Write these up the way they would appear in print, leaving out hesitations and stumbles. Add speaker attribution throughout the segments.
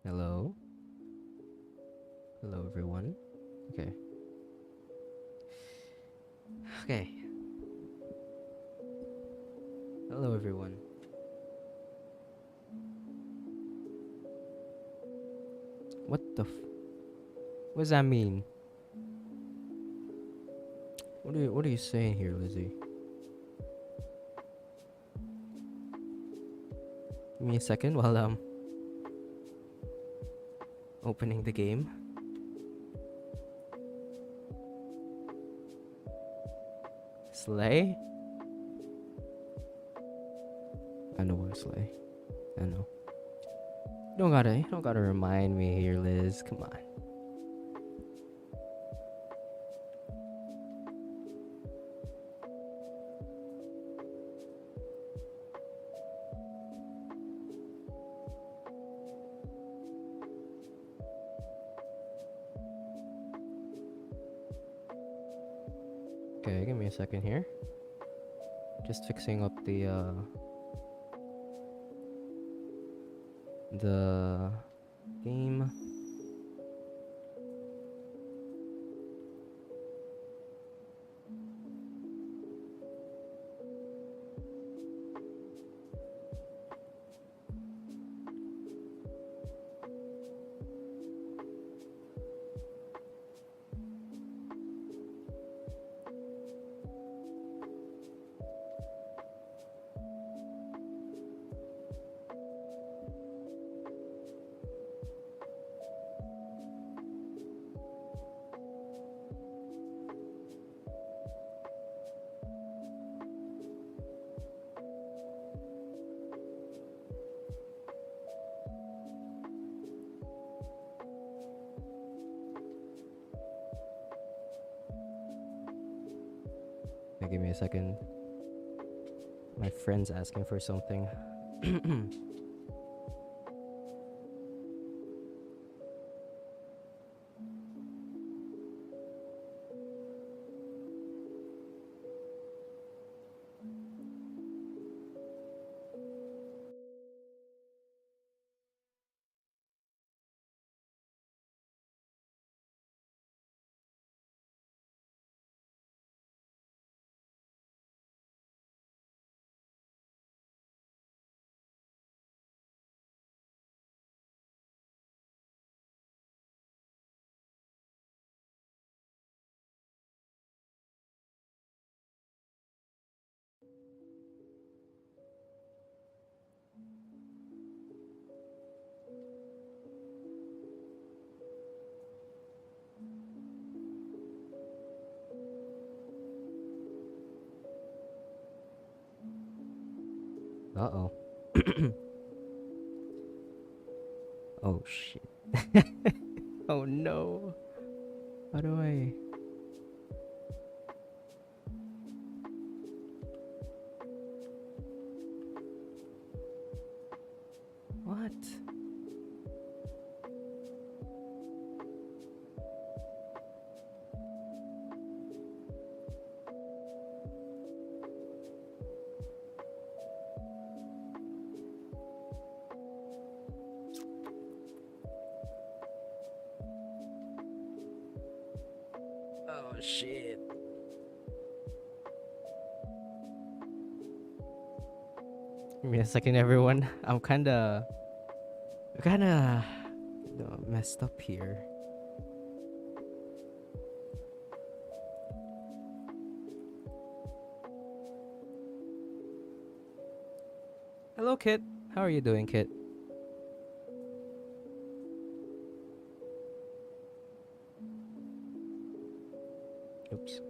Speaker 1: Hello? Hello, everyone. Okay. Okay. Hello, everyone. What the what does that mean? What are you saying here, Lizzie? Give me a second while opening the game. Slay? I know what slay. I know. You don't gotta remind me here, Liz. Come on. Okay, give me a second here. Just fixing up the game. Okay, give me a second. My friend's asking for something. Uh-oh. Oh, shit. Oh, no. How do I... What? Oh, shit. Give me a second, everyone. I'm kinda We're kinda messed up here. Hello, Kit. How are you doing, Kit? Oops.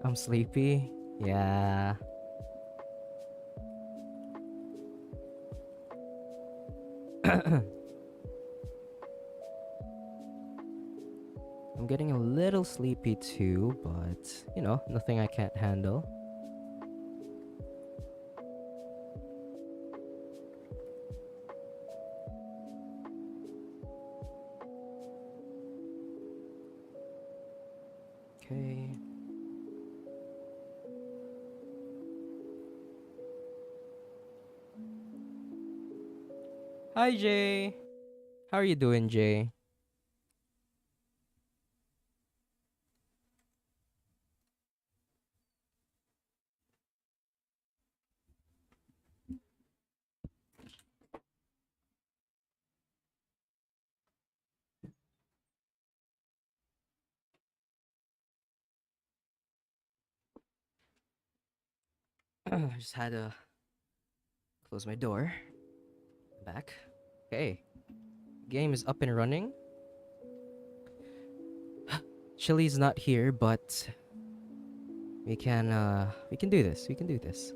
Speaker 1: I'm sleepy. Yeah. I'm getting a little sleepy too, but nothing I can't handle. Okay. Hi, Jay. How are you doing, Jay? I just had to close my door. Back. Okay. Game is up and running. Chili's not here, but we can do this. We can do this.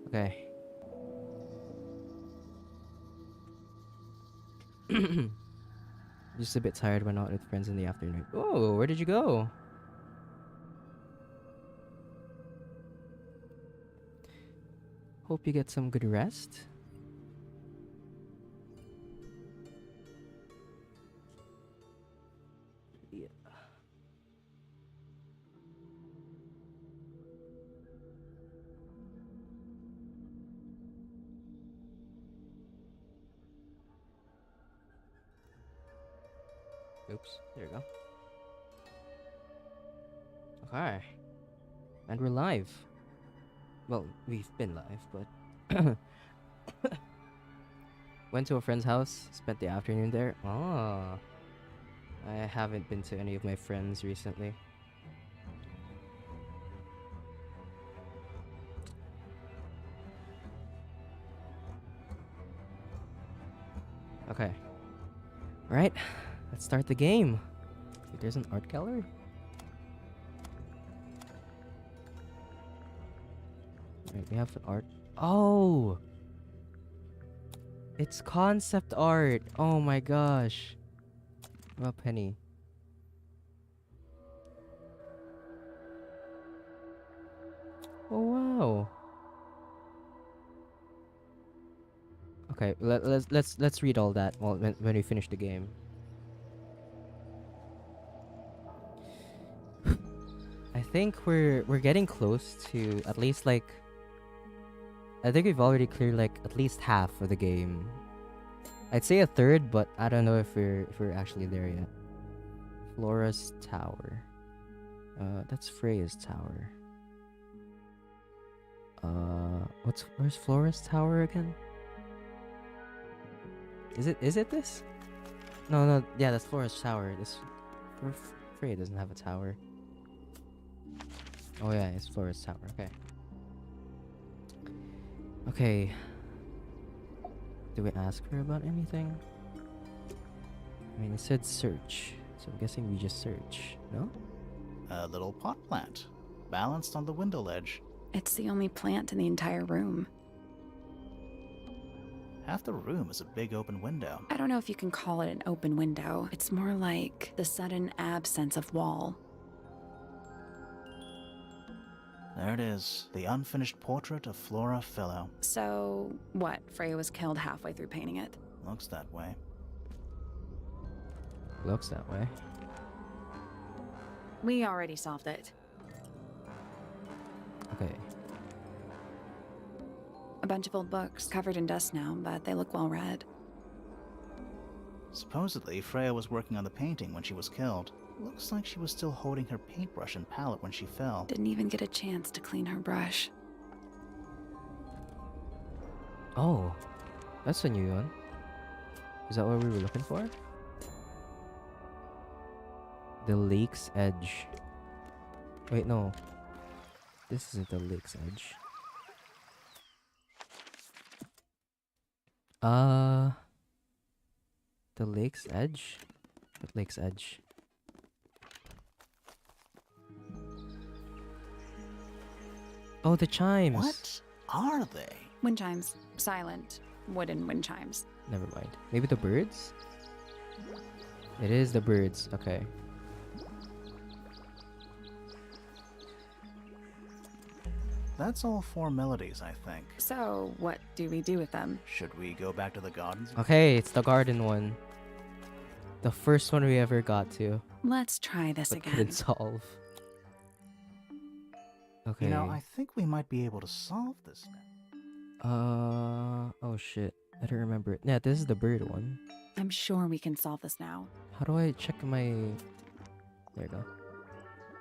Speaker 1: Okay. Just a bit tired. Went out with friends in the afternoon. Oh, where did you go? Hope you get some good rest. Yeah. Oops. There you go. Okay. And we're live. Well, we've been live, but went to a friend's house, spent the afternoon there. Ah, I haven't been to any of my friends recently. Okay. Right. Let's start the game. Wait, there's an art gallery? Right, we have an art. Oh! It's concept art. Oh my gosh. Oh, Penny. Oh wow. Okay, let's read all that when we finish the game. I think we're getting close to at least like I think we've already cleared like at least half of the game. I'd say a third, but I don't know if we're actually there yet. Flora's Tower. That's Freya's tower. Where's Flora's Tower again? Is it this? No, yeah, that's Flora's Tower. Freya doesn't have a tower. Oh yeah, it's Flora's Tower. Okay. Okay. Do we ask her about anything? I mean, it said search, so I'm guessing we just search, no?
Speaker 2: A little pot plant, balanced on the window ledge.
Speaker 3: It's the only plant in the entire room.
Speaker 2: Half the room is a big open window.
Speaker 3: I don't know if you can call it an open window. It's more like the sudden absence of wall.
Speaker 2: There it is, the unfinished portrait of Flora Fellow.
Speaker 3: So, what? Freya was killed halfway through painting it?
Speaker 2: Looks that way.
Speaker 1: Looks that way.
Speaker 3: We already solved it.
Speaker 1: Okay.
Speaker 3: A bunch of old books covered in dust now, but they look well read.
Speaker 2: Supposedly, Freya was working on the painting when she was killed. Looks like she was still holding her paintbrush and palette when she fell.
Speaker 3: Didn't even get a chance to clean her brush.
Speaker 1: Oh, that's a new one. Is that what we were looking for? The lake's edge. Wait, no. This isn't the lake's edge. The lake's edge? What lake's edge? Oh, the chimes!
Speaker 2: What are they?
Speaker 3: Wind chimes. Silent. Wooden wind chimes.
Speaker 1: Never mind. Maybe the birds? It is the birds. Okay.
Speaker 2: That's all 4 melodies, I think.
Speaker 3: So, what do we do with them?
Speaker 2: Should we go back to the gardens?
Speaker 1: Okay, it's the garden one. The first one we ever got to,
Speaker 3: Let's try this
Speaker 1: but
Speaker 3: again.
Speaker 1: couldn't solve. Okay.
Speaker 2: You know, I think we might be able to solve this now.
Speaker 1: Oh shit. I don't remember it. Yeah, this is the bird one.
Speaker 3: I'm sure we can solve this now.
Speaker 1: How do I check my... There you go.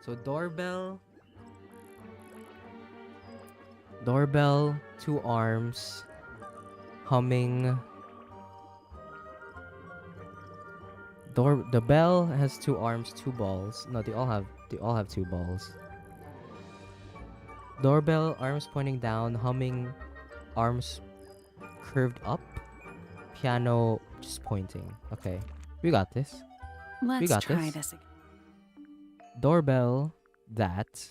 Speaker 1: So doorbell. Doorbell, 2 arms. Humming. The bell has 2 arms, 2 balls. No, they all have 2 balls. Doorbell, arms pointing down, humming, arms curved up. Piano just pointing. Okay. We got this.
Speaker 3: Let's
Speaker 1: got
Speaker 3: try
Speaker 1: this.
Speaker 3: this again.
Speaker 1: Doorbell, that.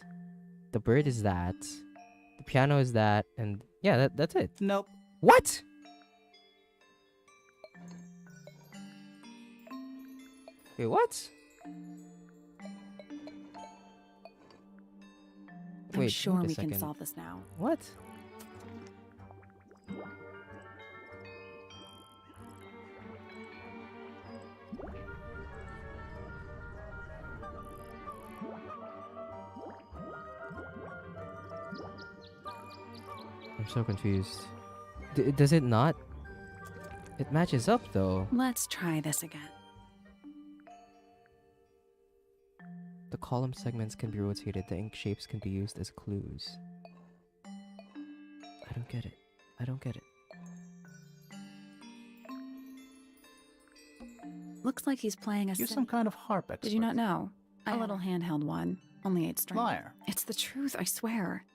Speaker 1: The bird is that. The piano is that, and yeah, that's it.
Speaker 2: Nope.
Speaker 1: What? Wait, what?
Speaker 3: I'm
Speaker 1: Wait,
Speaker 3: sure
Speaker 1: wait a
Speaker 3: we can
Speaker 1: second.
Speaker 3: solve this now.
Speaker 1: What? I'm so confused. Does it not? It matches up though.
Speaker 3: Let's try this again.
Speaker 1: The column segments can be rotated. The ink shapes can be used as clues. I don't get it. I don't get it.
Speaker 3: Looks like he's playing a
Speaker 2: You're some kind of harp expert.
Speaker 3: Did you not know? A little handheld one. Only 8 strings.
Speaker 2: Liar.
Speaker 3: It's the truth, I swear.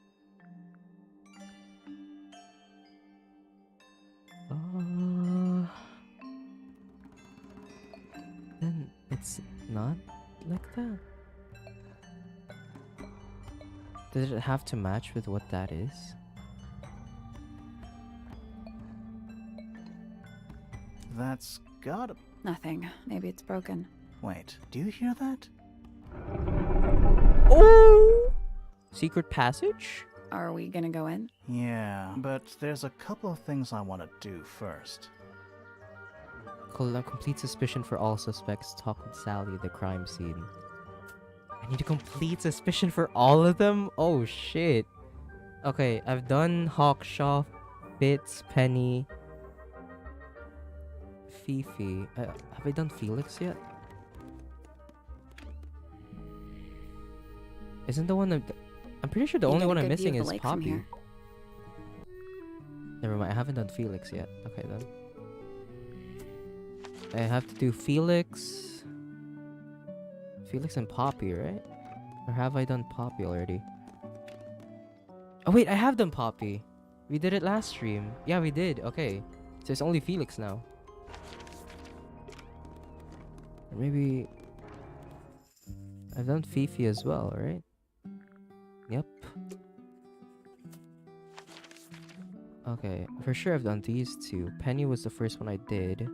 Speaker 1: Then it's not like that. Does it have to match with what that is?
Speaker 2: That's gotta...
Speaker 3: Nothing. Maybe it's broken.
Speaker 2: Wait, do you hear that?
Speaker 1: Oh! Secret passage?
Speaker 3: Are we gonna go in?
Speaker 2: Yeah, but there's a couple of things I want to do first.
Speaker 1: Complete suspicion for all suspects. Talk with Sally at the crime scene. I need a complete suspicion for all of them? Oh shit. Okay, I've done Hawkshaw, Fitz, Penny, Fifi. Have I done Felix yet? Isn't the one that... I'm pretty sure the
Speaker 3: You
Speaker 1: only
Speaker 3: get a
Speaker 1: one I'm
Speaker 3: good view
Speaker 1: missing
Speaker 3: of the
Speaker 1: is
Speaker 3: lake from
Speaker 1: Poppy.
Speaker 3: here.
Speaker 1: Never mind, I haven't done Felix yet. Okay then. I have to do Felix. Felix and Poppy, right? Or have I done Poppy already? Oh wait, I have done Poppy. We did it last stream. Yeah, we did. Okay. So it's only Felix now. Or maybe... I've done Fifi as well, right? Yep. Okay, for sure I've done these two. Penny was the first one I did.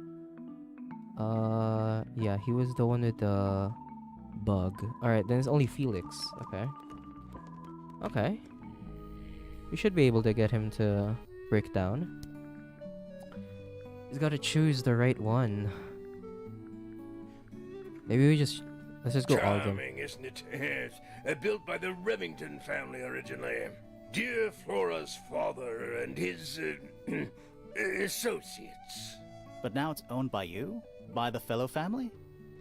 Speaker 1: Yeah, he was the one with the bug. Alright, then it's only Felix. Okay. Okay. We should be able to get him to break down. He's gotta choose the right one. Maybe let's just go all of them.
Speaker 4: Charming, isn't it? Yes. Built by the Remington family originally. Dear Flora's father and his associates.
Speaker 2: But now it's owned by you? By the Fellow family?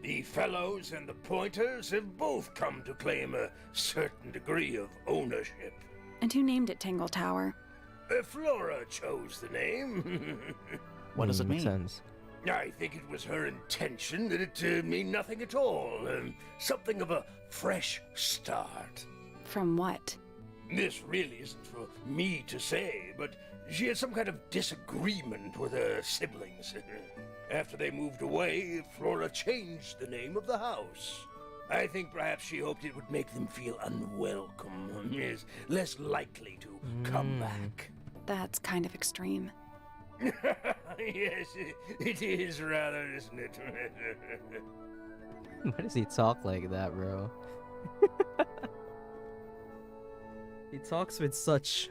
Speaker 4: The Fellows and the Pointers have both come to claim a certain degree of ownership.
Speaker 3: And who named it Tangle Tower?
Speaker 4: Flora chose the name.
Speaker 2: What does it
Speaker 1: Makes
Speaker 2: mean?
Speaker 1: sense.
Speaker 4: I think it was her intention that it mean nothing at all. Something of a fresh start.
Speaker 3: From what?
Speaker 4: This really isn't for me to say, but she had some kind of disagreement with her siblings. After they moved away, Flora changed the name of the house. I think perhaps she hoped it would make them feel unwelcome, is less likely to come back.
Speaker 3: That's kind of extreme.
Speaker 4: Yes, it is rather, isn't it?
Speaker 1: Why does he talk like that, bro? He talks with such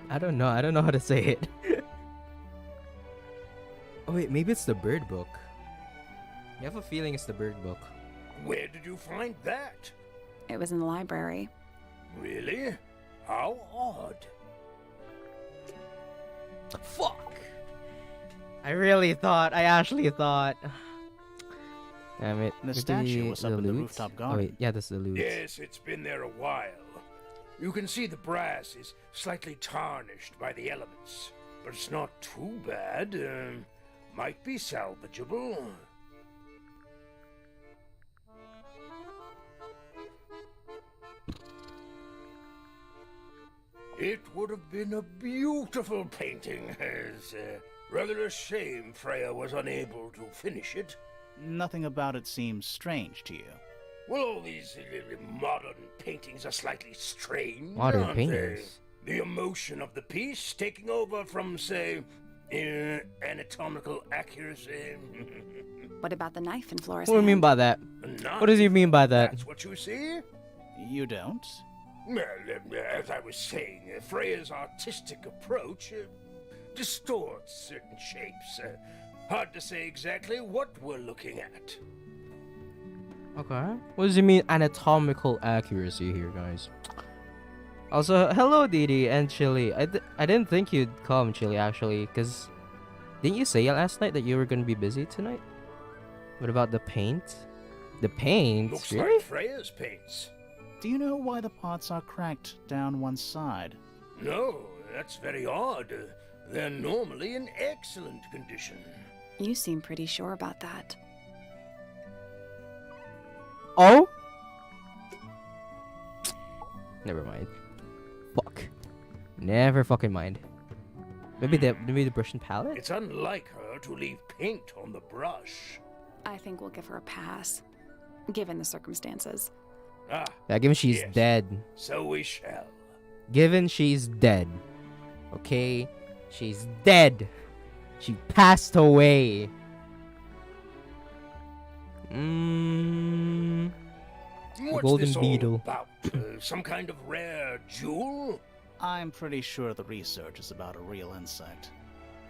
Speaker 1: I don't know how to say it. Oh wait, maybe it's the bird book. You have a feeling it's the bird book.
Speaker 4: Where did you find that?
Speaker 3: It was in the library.
Speaker 4: Really? How odd.
Speaker 1: Fuck! I actually thought. Damn it.
Speaker 2: The
Speaker 1: Maybe
Speaker 2: statue was up in the
Speaker 1: loot?
Speaker 2: rooftop
Speaker 1: Oh
Speaker 2: garden.
Speaker 1: wait, yeah, this is the loot.
Speaker 4: Yes, it's been there a while. You can see the brass is slightly tarnished by the elements, but it's not too bad. Might be salvageable. It would have been a beautiful painting. It's rather a shame Freya was unable to finish it.
Speaker 2: Nothing about it seems strange to you.
Speaker 4: Well, all these modern paintings are slightly strange,
Speaker 1: Modern
Speaker 4: aren't
Speaker 1: paintings?
Speaker 4: they? The emotion of the piece taking over from, say, anatomical accuracy.
Speaker 3: What about the knife in Flora's
Speaker 1: What do you mean
Speaker 3: hand?
Speaker 1: by that?
Speaker 4: Not
Speaker 1: What does he mean by that?
Speaker 4: That's what you see?
Speaker 2: You don't?
Speaker 4: Well, as I was saying, Freya's artistic approach distorts certain shapes. Hard to say exactly what we're looking at.
Speaker 1: Okay. What does he mean anatomical accuracy here, guys? Also, hello Didi and Chili. I didn't think you'd come, Chili, actually, because didn't you say last night that you were gonna be busy tonight? What about the paint? The paint?
Speaker 4: Looks
Speaker 1: Really?
Speaker 4: like Freya's paints.
Speaker 2: Do you know why the pots are cracked down one side?
Speaker 4: No, that's very odd. They're normally in excellent condition.
Speaker 3: You seem pretty sure about that.
Speaker 1: Oh? Never mind. Fuck. Never fucking mind. Maybe the brush and palette?
Speaker 4: It's unlike her to leave paint on the brush.
Speaker 3: I think we'll give her a pass, given the circumstances.
Speaker 4: Ah,
Speaker 1: Yeah, given she's
Speaker 4: yes.
Speaker 1: dead.
Speaker 4: So we shall.
Speaker 1: Given she's dead. Okay? She's dead. She passed away.
Speaker 4: What's
Speaker 1: golden
Speaker 4: this all
Speaker 1: beetle.
Speaker 4: about? Some kind of rare jewel?
Speaker 2: I'm pretty sure the research is about a real insect.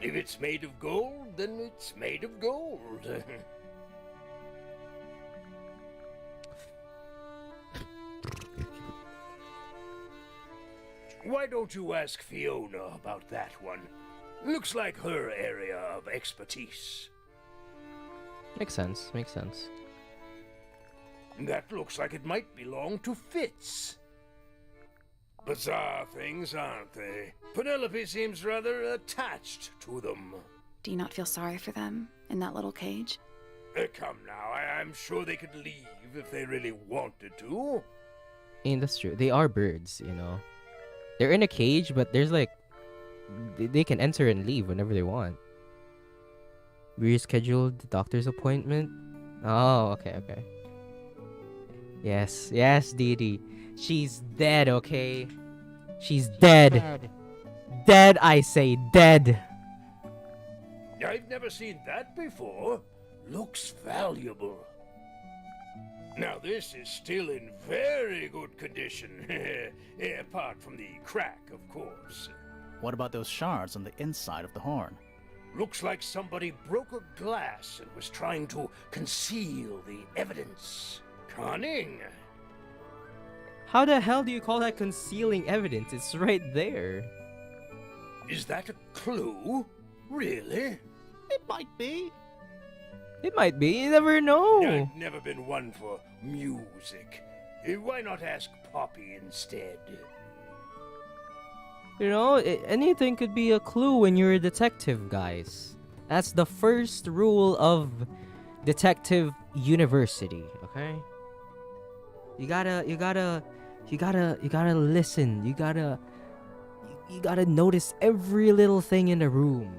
Speaker 4: If it's made of gold, then it's made of gold. Why don't you ask Fiona about that one? Looks like her area of expertise.
Speaker 1: Makes sense. Makes sense.
Speaker 4: That looks like it might belong to Fitz. Bizarre things, aren't they? Penelope seems rather attached to them.
Speaker 3: Do you not feel sorry for them in that little cage?
Speaker 4: Come now, I'm sure they could leave if they really wanted to.
Speaker 1: And that's true. They are birds, you know. They're in a cage, but there's like they can enter and leave whenever they want. Rescheduled the doctor's appointment. Oh, okay. Yes, Didi. She's dead, okay? She's dead. Dead, I say, dead.
Speaker 4: I've never seen that before. Looks valuable. Now this is still in very good condition. Apart from the crack, of course.
Speaker 2: What about those shards on the inside of the horn?
Speaker 4: Looks like somebody broke a glass and was trying to conceal the evidence. Cunning.
Speaker 1: How the hell do you call that concealing evidence? It's right there.
Speaker 4: Is that a clue? Really?
Speaker 2: It might be.
Speaker 1: It might be. You never know.
Speaker 4: I've never been one for music. Why not ask Poppy instead?
Speaker 1: You know, anything could be a clue when you're a detective, guys. That's the first rule of detective university, okay? You gotta listen. You gotta notice every little thing in the room.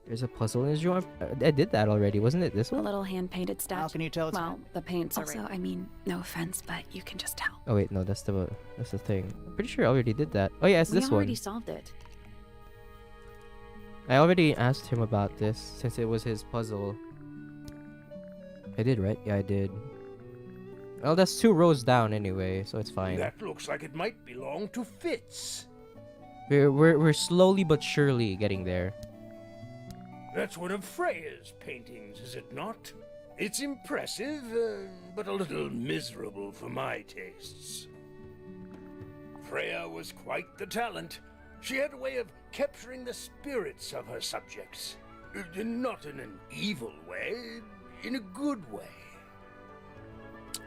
Speaker 1: There's a puzzle in his drawer. I did that already, wasn't it? This
Speaker 3: A
Speaker 1: one?
Speaker 3: little hand-painted statue.
Speaker 2: How can you tell it's
Speaker 3: Well, the paint's
Speaker 5: Also,
Speaker 3: I mean, no offense, but you can just tell.
Speaker 1: Oh wait, no, that's the thing. I'm pretty sure I already did that. Oh yeah, it's this
Speaker 3: We already
Speaker 1: one.
Speaker 3: solved it.
Speaker 1: I already asked him about this since it was his puzzle. I did, right? Yeah, I did. Well, that's 2 rows down anyway, so it's fine.
Speaker 4: That looks like it might belong to Fitz.
Speaker 1: We're slowly but surely getting there.
Speaker 4: That's one of Freya's paintings, is it not? It's impressive, but a little miserable for my tastes. Freya was quite the talent. She had a way of capturing the spirits of her subjects. Not in an evil way, in a good way.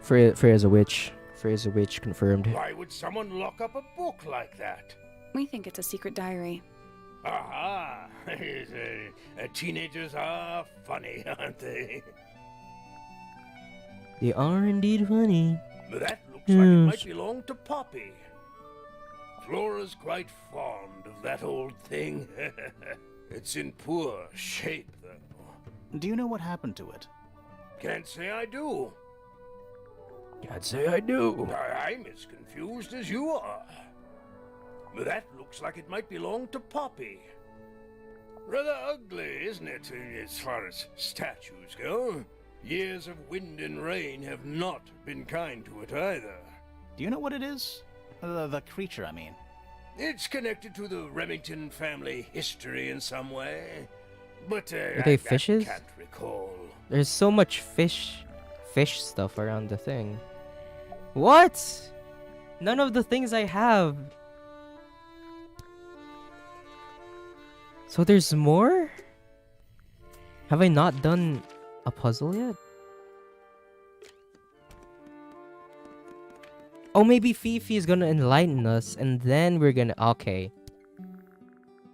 Speaker 1: Freya's a witch. Freya's a witch, confirmed.
Speaker 4: Why would someone lock up a book like that?
Speaker 3: We think it's a secret diary.
Speaker 4: Aha! Teenagers are funny, aren't they?
Speaker 1: They are indeed funny.
Speaker 4: That looks like it might belong to Poppy. Flora's quite fond of that old thing. It's in poor shape, though.
Speaker 2: Do you know what happened to it?
Speaker 4: Can't say I do.
Speaker 1: Can't say I do.
Speaker 4: I'm as confused as you are. That looks like it might belong to Poppy. Rather ugly, isn't it, as far as statues go? Years of wind and rain have not been kind to it either.
Speaker 2: Do you know what it is? The creature, I mean.
Speaker 4: It's connected to the Remington family history in some way, but
Speaker 1: Are they fishes?
Speaker 4: I can't recall.
Speaker 1: There's so much fish stuff around the thing. What? None of the things I have. So there's more? Have I not done a puzzle yet? Oh, maybe Fifi is gonna enlighten us, and then we're gonna. Okay.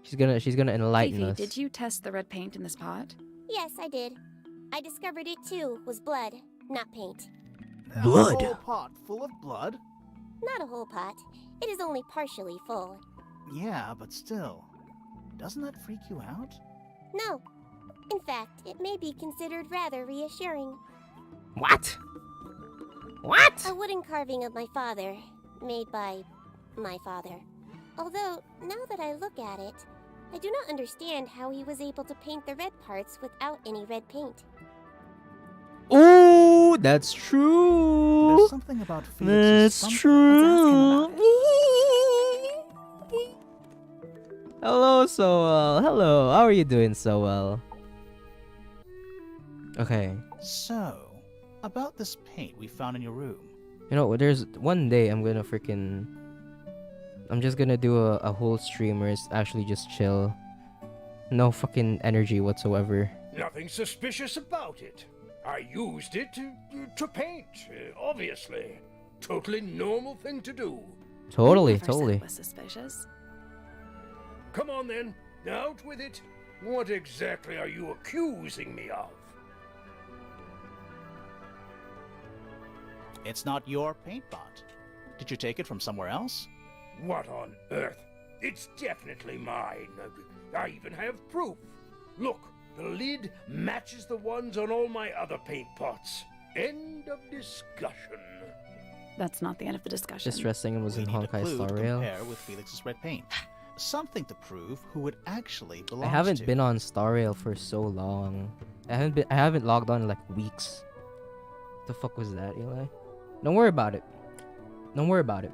Speaker 1: She's gonna enlighten
Speaker 3: Fifi,
Speaker 1: us.
Speaker 3: did you test the red paint in this pot?
Speaker 5: Yes, I did. I discovered it too was blood, not paint.
Speaker 1: Blood?
Speaker 2: A whole pot full of blood?
Speaker 5: Not a whole pot. It is only partially full.
Speaker 2: Yeah, but still. Doesn't that freak you out?
Speaker 5: No. In fact, it may be considered rather reassuring.
Speaker 1: What? What?
Speaker 5: A wooden carving of my father, made by my father. Although, now that I look at it, I do not understand how he was able to paint the red parts without any red paint.
Speaker 1: Oh, that's true.
Speaker 2: There's something about
Speaker 1: That's
Speaker 2: Felix's something.
Speaker 1: true.
Speaker 3: Let's ask
Speaker 1: Hello, Sowell. Hello. How are you doing, Sowell? Okay.
Speaker 2: So, about this paint we found in your room.
Speaker 1: You know, there's one day I'm just gonna do a whole stream where it's actually just chill. No fucking energy whatsoever.
Speaker 4: Nothing suspicious about it. I used it to paint, obviously. Totally normal thing to do.
Speaker 1: Totally,
Speaker 3: Never said
Speaker 1: totally.
Speaker 3: it was suspicious.
Speaker 4: Come on then, out with it. What exactly are you accusing me of?
Speaker 2: It's not your paint pot. Did you take it from somewhere else?
Speaker 4: What on earth? It's definitely mine. I even have proof. Look, the lid matches the ones on all my other paint pots. End of discussion.
Speaker 3: That's not the end of the discussion.
Speaker 1: Distressing was
Speaker 2: We
Speaker 1: in
Speaker 2: need a
Speaker 1: Honkai
Speaker 2: clue
Speaker 1: Star
Speaker 2: to
Speaker 1: Rail.
Speaker 2: compare with Felix's red paint. Something to prove who it actually belongs
Speaker 1: I
Speaker 2: to.
Speaker 1: haven't been on Star Rail for so long. I haven't logged on in like weeks. The fuck was that, Eli? Don't worry about it. Don't worry about it.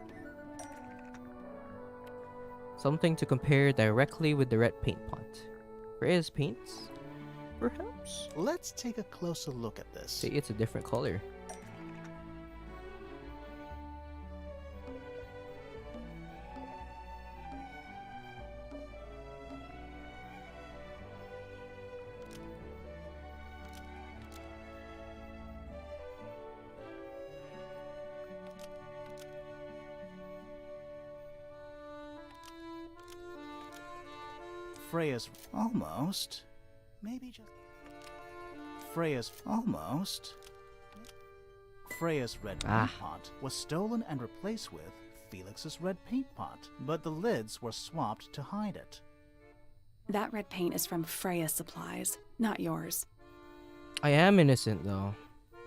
Speaker 1: Something to compare directly with the red paint pot. Freya's paints? Perhaps?
Speaker 2: Let's take a closer look at this.
Speaker 1: See, it's a different color.
Speaker 2: Freya's almost. Maybe just. Freya's almost. Freya's red paint pot was stolen and replaced with Felix's red paint pot, but the lids were swapped to hide it.
Speaker 3: That red paint is from Freya's supplies, not yours.
Speaker 1: I am innocent though.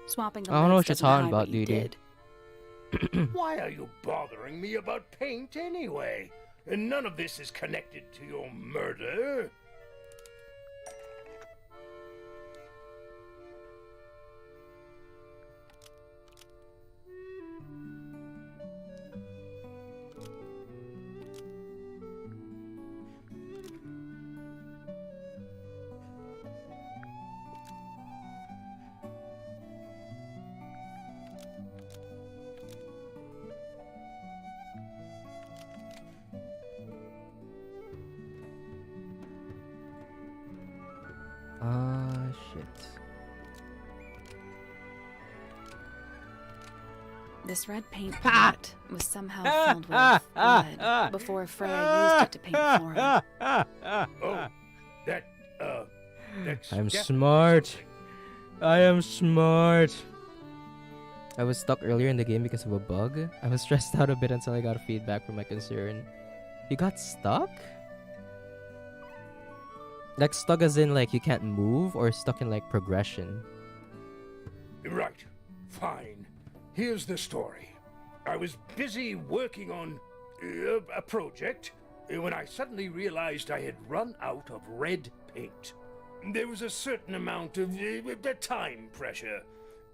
Speaker 3: Swapping the
Speaker 1: I don't know
Speaker 3: lids
Speaker 1: what you're
Speaker 3: doesn't
Speaker 1: talking
Speaker 3: hide
Speaker 1: about,
Speaker 3: what you
Speaker 1: Dee
Speaker 3: did.
Speaker 4: Why are you bothering me about paint anyway? And none of this is connected to your murder.
Speaker 1: Shit.
Speaker 3: This red paint pot was somehow filled with blood before Freya used it to paint Flora.
Speaker 4: Oh, that's
Speaker 1: I'm
Speaker 4: definitely
Speaker 1: smart.
Speaker 4: something.
Speaker 1: I am smart. I was stuck earlier in the game because of a bug. I was stressed out a bit until I got feedback from my concern. You got stuck? Like stuck as in like you can't move, or stuck in like progression?
Speaker 4: Right. Fine. Here's the story. I was busy working on a project when I suddenly realized I had run out of red paint. There was a certain amount of time pressure,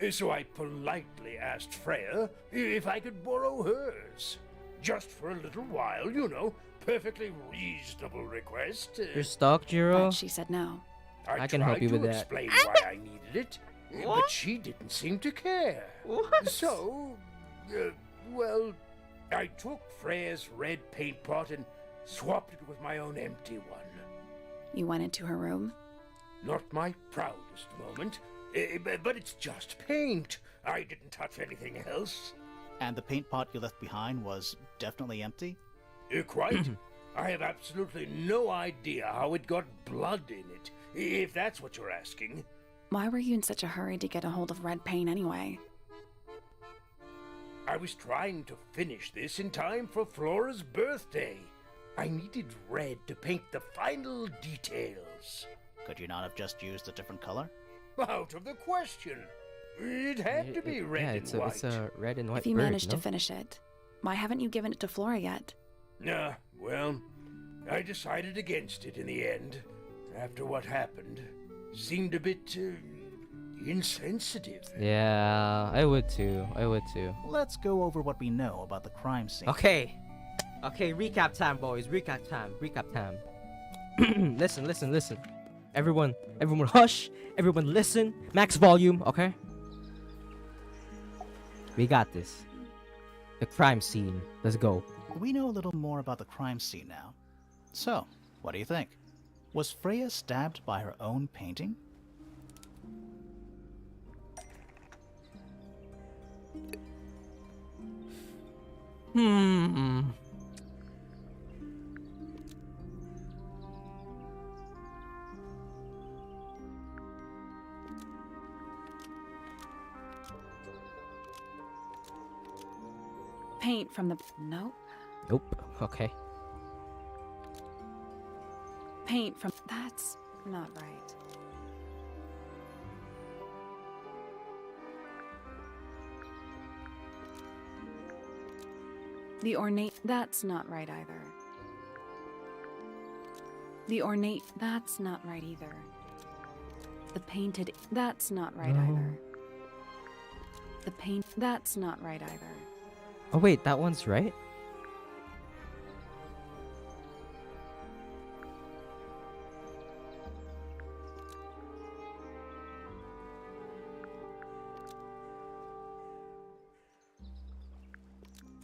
Speaker 4: so I politely asked Freya if I could borrow hers. Just for a little while, you know. Perfectly reasonable request.
Speaker 1: You're stuck, Jiro?
Speaker 3: But she said no.
Speaker 1: I can help you with that.
Speaker 4: Explain why I needed it, but she didn't seem to care.
Speaker 1: What?
Speaker 4: So, well, I took Freya's red paint pot and swapped it with my own empty one.
Speaker 3: You went into her room?
Speaker 4: Not my proudest moment, but it's just paint. I didn't touch anything else.
Speaker 2: And the paint pot you left behind was definitely empty?
Speaker 4: Quite. I have absolutely no idea how it got blood in it, if that's what you're asking.
Speaker 3: Why were you in such a hurry to get a hold of red paint anyway?
Speaker 4: I was trying to finish this in time for Flora's birthday. I needed red to paint the final details.
Speaker 2: Could you not have just used a different color?
Speaker 4: Out of the question. It had to be red and white.
Speaker 1: It's a red and white
Speaker 3: If you
Speaker 1: bird,
Speaker 3: managed
Speaker 1: no?
Speaker 3: to finish it, why haven't you given it to Flora yet?
Speaker 4: Well, I decided against it in the end. After what happened, seemed a bit insensitive.
Speaker 1: Yeah, I would too.
Speaker 2: Let's go over what we know about the crime scene.
Speaker 1: Okay, recap time, boys. Recap time. Listen. Everyone hush. Everyone listen. Max volume, okay? We got this. The crime scene. Let's go.
Speaker 2: We know a little more about the crime scene now. So, what do you think? Was Freya stabbed by her own painting?
Speaker 3: Paint from the... Nope.
Speaker 1: Nope. Okay.
Speaker 3: Paint from... That's not right. The ornate... That's not right either. The ornate... That's not right either. The painted... That's not right either. The paint... That's not right either.
Speaker 1: Oh wait, that one's right?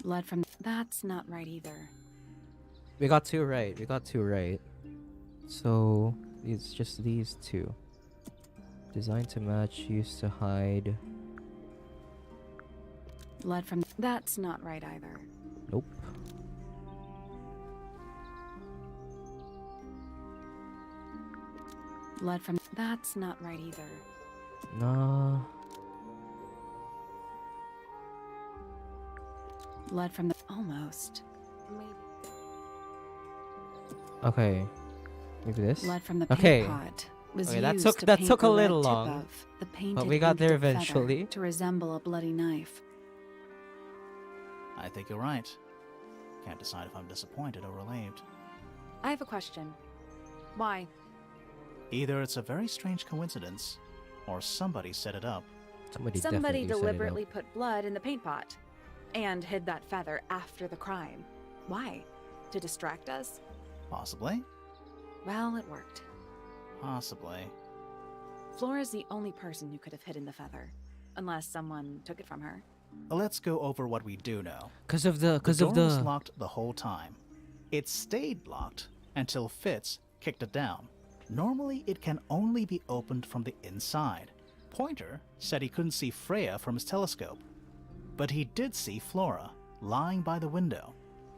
Speaker 3: Blood from. That's not right either.
Speaker 1: We got two right. We got two right. So it's just these two. Designed to match, used to hide.
Speaker 3: Blood from. That's not right either.
Speaker 1: Nope.
Speaker 3: Blood from. That's not right either.
Speaker 1: Nah.
Speaker 3: Blood from the. Almost. Maybe.
Speaker 1: Okay. Maybe this.
Speaker 3: Blood from the
Speaker 1: Okay.
Speaker 3: paint pot was
Speaker 1: Okay, that
Speaker 3: used
Speaker 1: took-
Speaker 3: to
Speaker 1: that
Speaker 3: paint
Speaker 1: took a
Speaker 3: the red
Speaker 1: little
Speaker 3: tip
Speaker 1: long,
Speaker 3: of the painted
Speaker 1: but we got
Speaker 3: end
Speaker 1: there
Speaker 3: of feather
Speaker 1: eventually.
Speaker 3: to resemble a bloody knife.
Speaker 2: I think you're right. Can't decide if I'm disappointed or relieved.
Speaker 3: I have a question. Why?
Speaker 2: Either it's a very strange coincidence, or somebody set it up.
Speaker 1: Somebody
Speaker 3: Somebody
Speaker 1: definitely set it up.
Speaker 3: deliberately put blood in the paint pot and hid that feather after the crime. Why? To distract us?
Speaker 2: Possibly.
Speaker 3: Well, it worked.
Speaker 2: Possibly.
Speaker 3: Flora's the only person who could have hidden the feather, unless someone took it from her.
Speaker 2: Let's go over what we do know.
Speaker 1: Cause of the
Speaker 2: The door was locked the whole time. It stayed locked until Fitz kicked it down. Normally, it can only be opened from the inside. Pointer said he couldn't see Freya from his telescope, but he did see Flora lying by the window.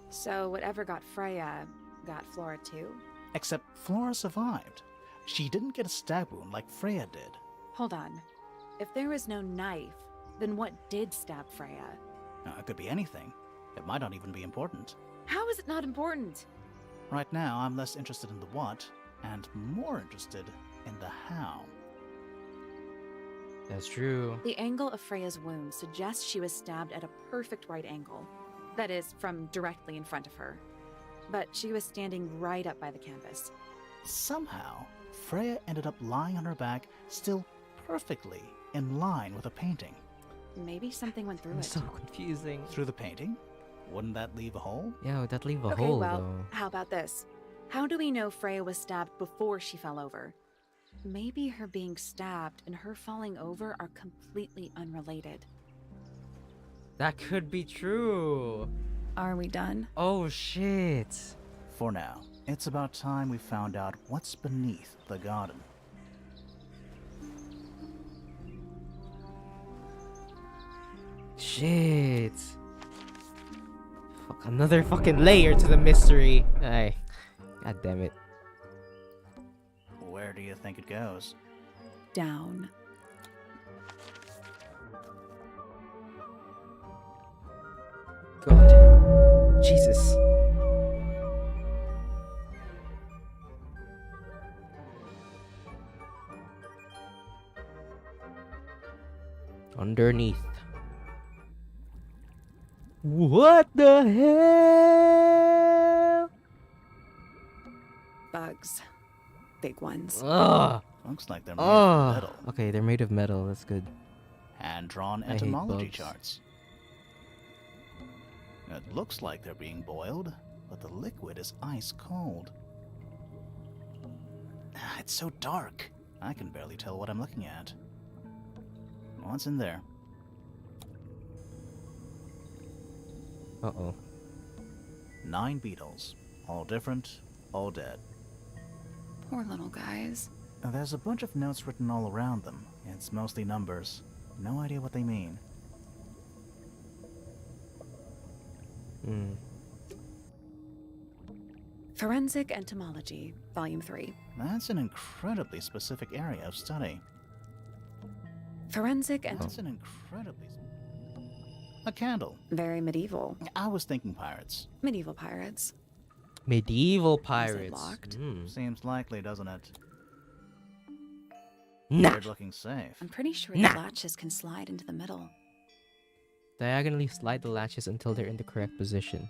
Speaker 3: So whatever got Freya got Flora too?
Speaker 2: Except Flora survived. She didn't get a stab wound like Freya did.
Speaker 3: Hold on. If there was no knife, then what did stab Freya?
Speaker 2: Now, it could be anything. It might not even be important.
Speaker 3: How is it not important?
Speaker 2: Right now, I'm less interested in the what and more interested in the how.
Speaker 1: That's true.
Speaker 3: The angle of Freya's wound suggests she was stabbed at a perfect right angle. That is, from directly in front of her. But she was standing right up by the canvas.
Speaker 2: Somehow, Freya ended up lying on her back, still perfectly in line with a painting.
Speaker 3: Maybe something went through
Speaker 1: It's
Speaker 3: it.
Speaker 1: so confusing.
Speaker 2: Through the painting? Wouldn't that leave a hole?
Speaker 1: Yeah, would that leave a
Speaker 3: Okay,
Speaker 1: hole
Speaker 3: well,
Speaker 1: though?
Speaker 3: how about this? How do we know Freya was stabbed before she fell over? Maybe her being stabbed and her falling over are completely unrelated.
Speaker 1: That could be true.
Speaker 3: Are we done?
Speaker 1: Oh shit.
Speaker 2: For now, it's about time we found out what's beneath the garden.
Speaker 1: Shit. Fuck, another fucking layer to the mystery. Ay. God damn it.
Speaker 2: Where do you think it goes?
Speaker 3: Down.
Speaker 1: God. Jesus. Underneath. What the hell?
Speaker 3: Bugs. Big ones.
Speaker 1: Ugh.
Speaker 2: Looks like they're made of metal.
Speaker 1: Okay, they're made of metal. That's good.
Speaker 2: Hand-drawn
Speaker 1: I hate
Speaker 2: entomology
Speaker 1: bugs.
Speaker 2: charts. It looks like they're being boiled, but the liquid is ice cold. It's so dark. I can barely tell what I'm looking at. What's in there?
Speaker 1: Uh-oh.
Speaker 2: 9 beetles. All different, all dead.
Speaker 3: Poor little guys.
Speaker 2: There's a bunch of notes written all around them. It's mostly numbers. No idea what they mean.
Speaker 1: Hmm.
Speaker 3: Forensic Entomology, Volume 3.
Speaker 2: That's an incredibly specific area of study.
Speaker 3: Forensic and
Speaker 2: That's an incredibly... A candle.
Speaker 3: very medieval.
Speaker 2: I was thinking pirates.
Speaker 3: Medieval pirates.
Speaker 1: Medieval pirates.
Speaker 3: locked?
Speaker 1: Hmm.
Speaker 2: Seems likely, doesn't it?
Speaker 1: Nah.
Speaker 2: Weird looking safe.
Speaker 3: I'm pretty sure
Speaker 1: Nah.
Speaker 3: the latches can slide into the middle.
Speaker 1: Diagonally slide the latches until they're in the correct position.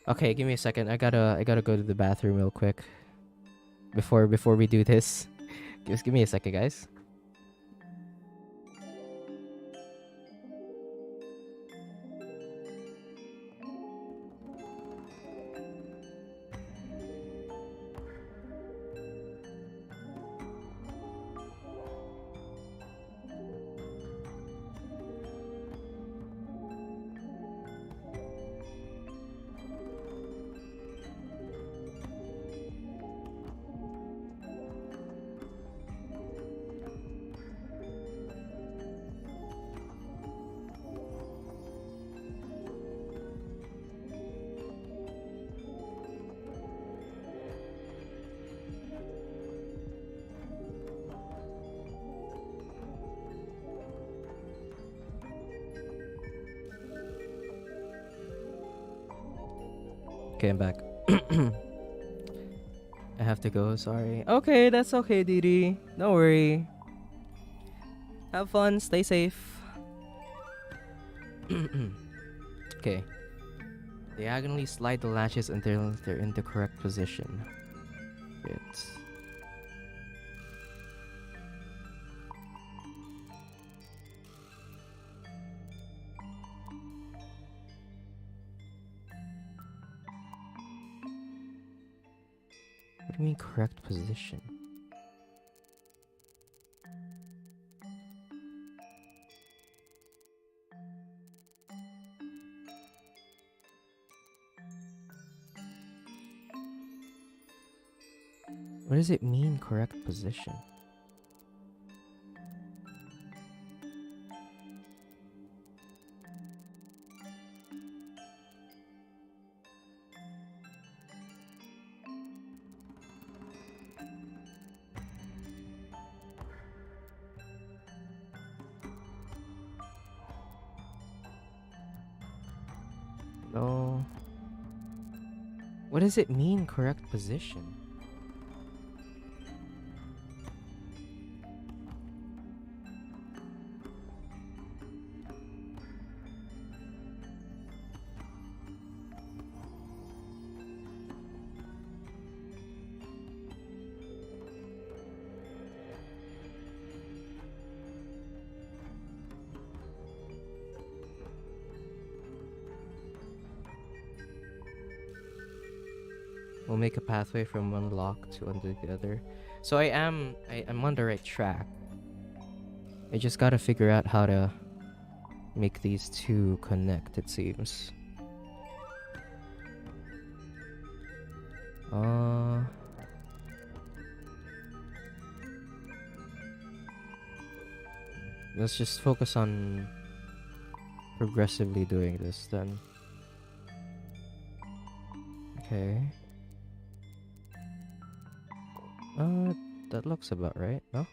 Speaker 1: Okay, give me a second. I gotta go to the bathroom real quick. Before we do this. Just give me a second, guys. Okay, I'm back. I have to go, sorry. Okay, that's okay, Didi. Don't worry. Have fun, stay safe. Okay. Diagonally slide the latches until they're in the correct position. Good. What do you mean correct position? What does it mean correct position? No. What does it mean correct position? We'll make a pathway from one lock to under the other. So I'm on the right track. I just gotta figure out how to make these two connect, it seems. Let's just focus on progressively doing this then. Okay. That looks about right, no?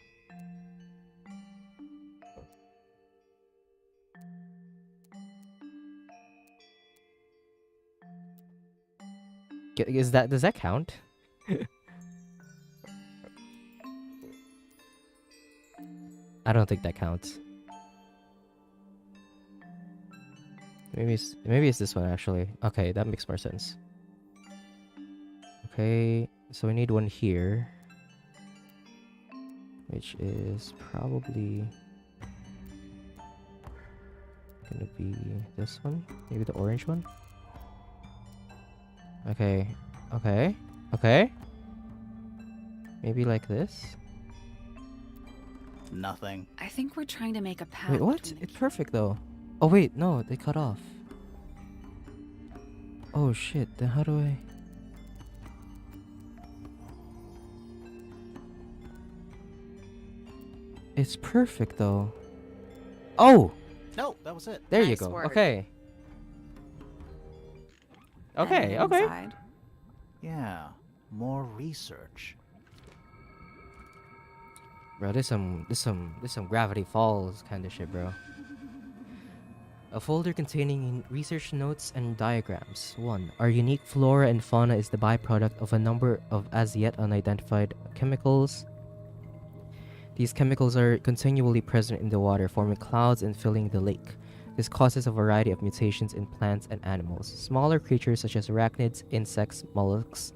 Speaker 1: Does that count? I don't think that counts. Maybe it's this one actually. Okay, that makes more sense. Okay, so we need one here, which is probably gonna be this one, maybe the orange one. Okay, okay, okay. Maybe like this.
Speaker 2: Nothing.
Speaker 3: I think we're trying to make a path.
Speaker 1: Wait, what?
Speaker 3: between the
Speaker 1: It's perfect though. Oh wait, no, they cut off. Oh shit, then how do I... It's perfect though. Oh!
Speaker 2: No, that was it.
Speaker 1: There you
Speaker 3: Nice
Speaker 1: go.
Speaker 3: work.
Speaker 1: Okay. Okay,
Speaker 3: And
Speaker 1: okay.
Speaker 3: inside.
Speaker 2: Yeah, more research.
Speaker 1: Bro, this some Gravity Falls kind of shit, bro. A folder containing research notes and diagrams. 1. Our unique flora and fauna is the byproduct of a number of as yet unidentified chemicals. These chemicals are continually present in the water, forming clouds and filling the lake. This causes a variety of mutations in plants and animals. Smaller creatures such as arachnids, insects, mollusks,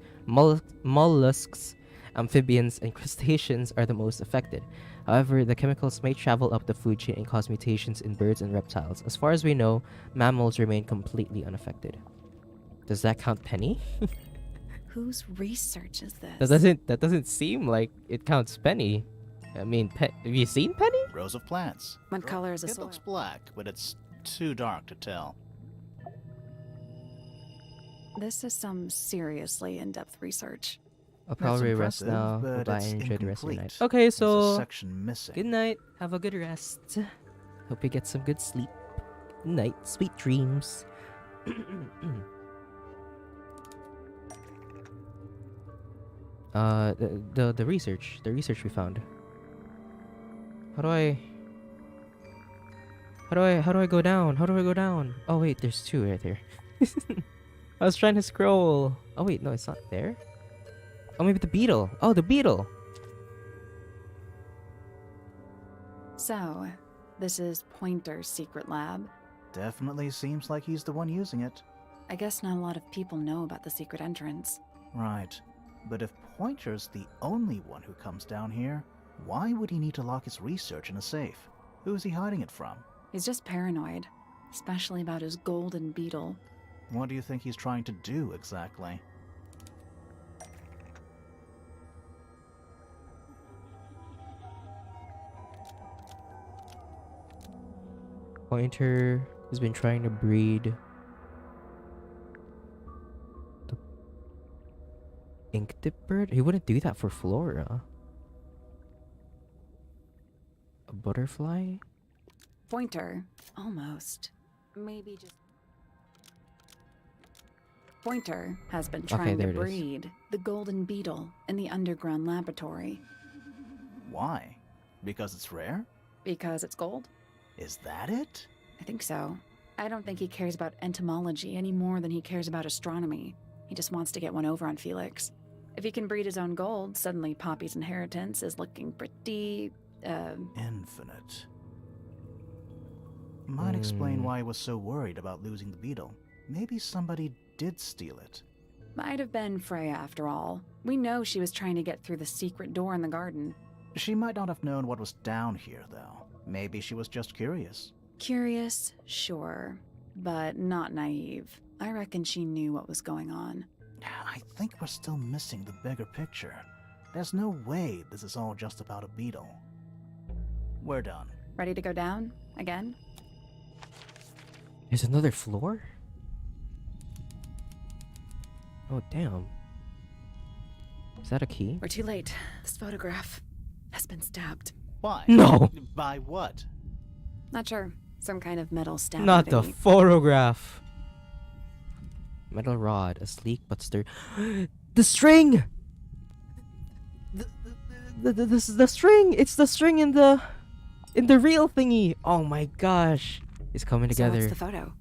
Speaker 1: amphibians, and crustaceans are the most affected. However, the chemicals may travel up the food chain and cause mutations in birds and reptiles. As far as we know, mammals remain completely unaffected. Does that count Penny?
Speaker 3: Whose research is this?
Speaker 1: That doesn't seem like it counts Penny. I mean, have you seen Penny?
Speaker 2: Rows of plants.
Speaker 3: What color is the
Speaker 2: It
Speaker 3: soil?
Speaker 2: looks black, but it's too dark to tell.
Speaker 3: This is some seriously in-depth research.
Speaker 1: I'll probably rest
Speaker 2: impressive,
Speaker 1: now.
Speaker 2: but
Speaker 1: Goodbye
Speaker 2: it's
Speaker 1: and enjoy the rest of your night.
Speaker 2: incomplete.
Speaker 1: Okay,
Speaker 2: There's a
Speaker 1: so
Speaker 2: section missing.
Speaker 1: good night. Have a good rest. Hope you get some good sleep. Good night. Sweet dreams. The research we found. How do I go down? How do I go down? Oh wait, there's two right there. I was trying to scroll. Oh wait, no, it's not there. Oh, maybe the beetle. Oh, the beetle.
Speaker 3: So, this is Pointer's secret lab.
Speaker 2: Definitely seems like he's the one using it.
Speaker 3: I guess not a lot of people know about the secret entrance.
Speaker 2: Right. But if Pointer's the only one who comes down here, why would he need to lock his research in a safe? Who is he hiding it from?
Speaker 3: He's just paranoid, especially about his golden beetle.
Speaker 2: What do you think he's trying to do exactly?
Speaker 1: Pointer has been trying to breed the ink dip bird. He wouldn't do that for Flora. A butterfly?
Speaker 3: Pointer, almost. Maybe just. Pointer has been trying
Speaker 1: there
Speaker 3: to
Speaker 1: it is.
Speaker 3: breed the golden beetle in the underground laboratory.
Speaker 2: Why? Because it's rare?
Speaker 3: Because it's gold?
Speaker 2: Is that it?
Speaker 3: I think so. I don't think he cares about entomology any more than he cares about astronomy. He just wants to get one over on Felix. If he can breed his own gold, suddenly Poppy's inheritance is looking pretty,
Speaker 2: Infinite. Might explain why he was so worried about losing the beetle. Maybe somebody did steal it.
Speaker 3: Might have been Freya after all. We know she was trying to get through the secret door in the garden.
Speaker 2: She might not have known what was down here, though. Maybe she was just curious.
Speaker 3: Curious, sure, but not naive. I reckon she knew what was going on.
Speaker 2: I think we're still missing the bigger picture. There's no way this is all just about a beetle. We're done.
Speaker 3: Ready to go down? Again?
Speaker 1: There's another floor? Oh, damn. Is that a key?
Speaker 3: We're too late. This photograph has been stabbed.
Speaker 2: Why?
Speaker 1: No!
Speaker 2: By what?
Speaker 3: Not sure. Some kind of metal stab.
Speaker 1: Not the photograph. Metal rod, a sleek but sturdy. The string! The string! It's the string in the real thingy! Oh my gosh. It's coming
Speaker 3: So
Speaker 1: together.
Speaker 3: what's the photo?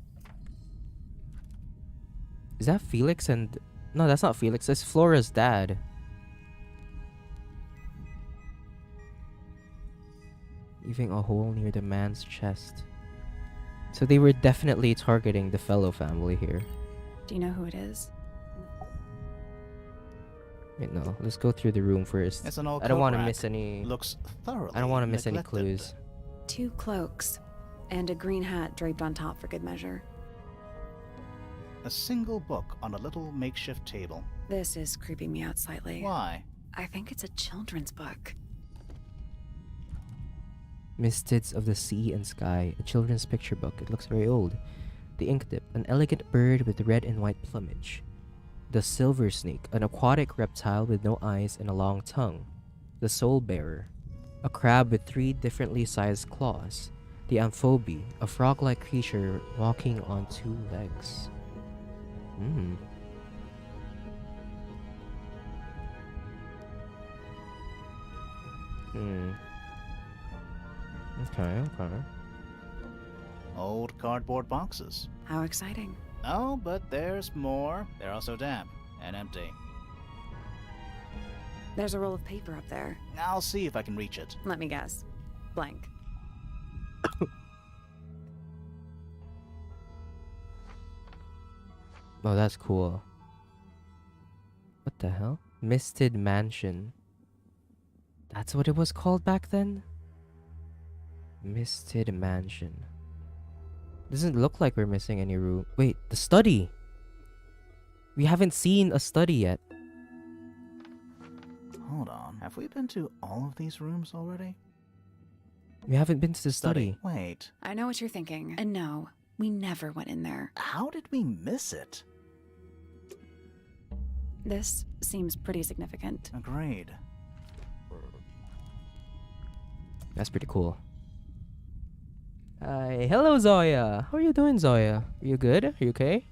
Speaker 1: Is that Felix and... No, that's not Felix. That's Flora's dad. Leaving a hole near the man's chest. So they were definitely targeting the fellow family here.
Speaker 3: Do you know who it is?
Speaker 1: Wait, no. Let's go through the room first.
Speaker 2: It's an old
Speaker 1: I don't
Speaker 2: coat
Speaker 1: want to
Speaker 2: rack.
Speaker 1: miss any...
Speaker 2: Looks thoroughly
Speaker 1: I don't want to miss any
Speaker 2: neglected.
Speaker 1: clues.
Speaker 3: 2 cloaks and a green hat draped on top for good measure.
Speaker 2: A single book on a little makeshift table.
Speaker 3: This is creeping me out slightly.
Speaker 2: Why?
Speaker 3: I think it's a children's book.
Speaker 1: Mistids of the Sea and Sky, a children's picture book. It looks very old. The ink dip, an elegant bird with red and white plumage. The silver snake, an aquatic reptile with no eyes and a long tongue. The soul bearer, a crab with 3 differently sized claws. The amphobe, a frog-like creature walking on 2 legs. Hmm. Okay.
Speaker 2: Old cardboard boxes.
Speaker 3: How exciting.
Speaker 2: Oh, but there's more. They're also damp and empty.
Speaker 3: There's a roll of paper up there.
Speaker 2: I'll see if I can reach it.
Speaker 3: Let me guess. Blank.
Speaker 1: Oh, that's cool. What the hell? Misted Mansion. That's what it was called back then? Misted Mansion. Doesn't look like we're missing any room. Wait, the study! We haven't seen a study yet.
Speaker 2: Hold on. Have we been to all of these rooms already?
Speaker 1: We haven't been to the study.
Speaker 2: Wait.
Speaker 3: I know what you're thinking. And no, we never went in there.
Speaker 2: How did we miss it?
Speaker 3: This seems pretty significant.
Speaker 2: Agreed.
Speaker 1: That's pretty cool. Hi. Hello, Zoya. How are you doing, Zoya? Are you good? Are you okay?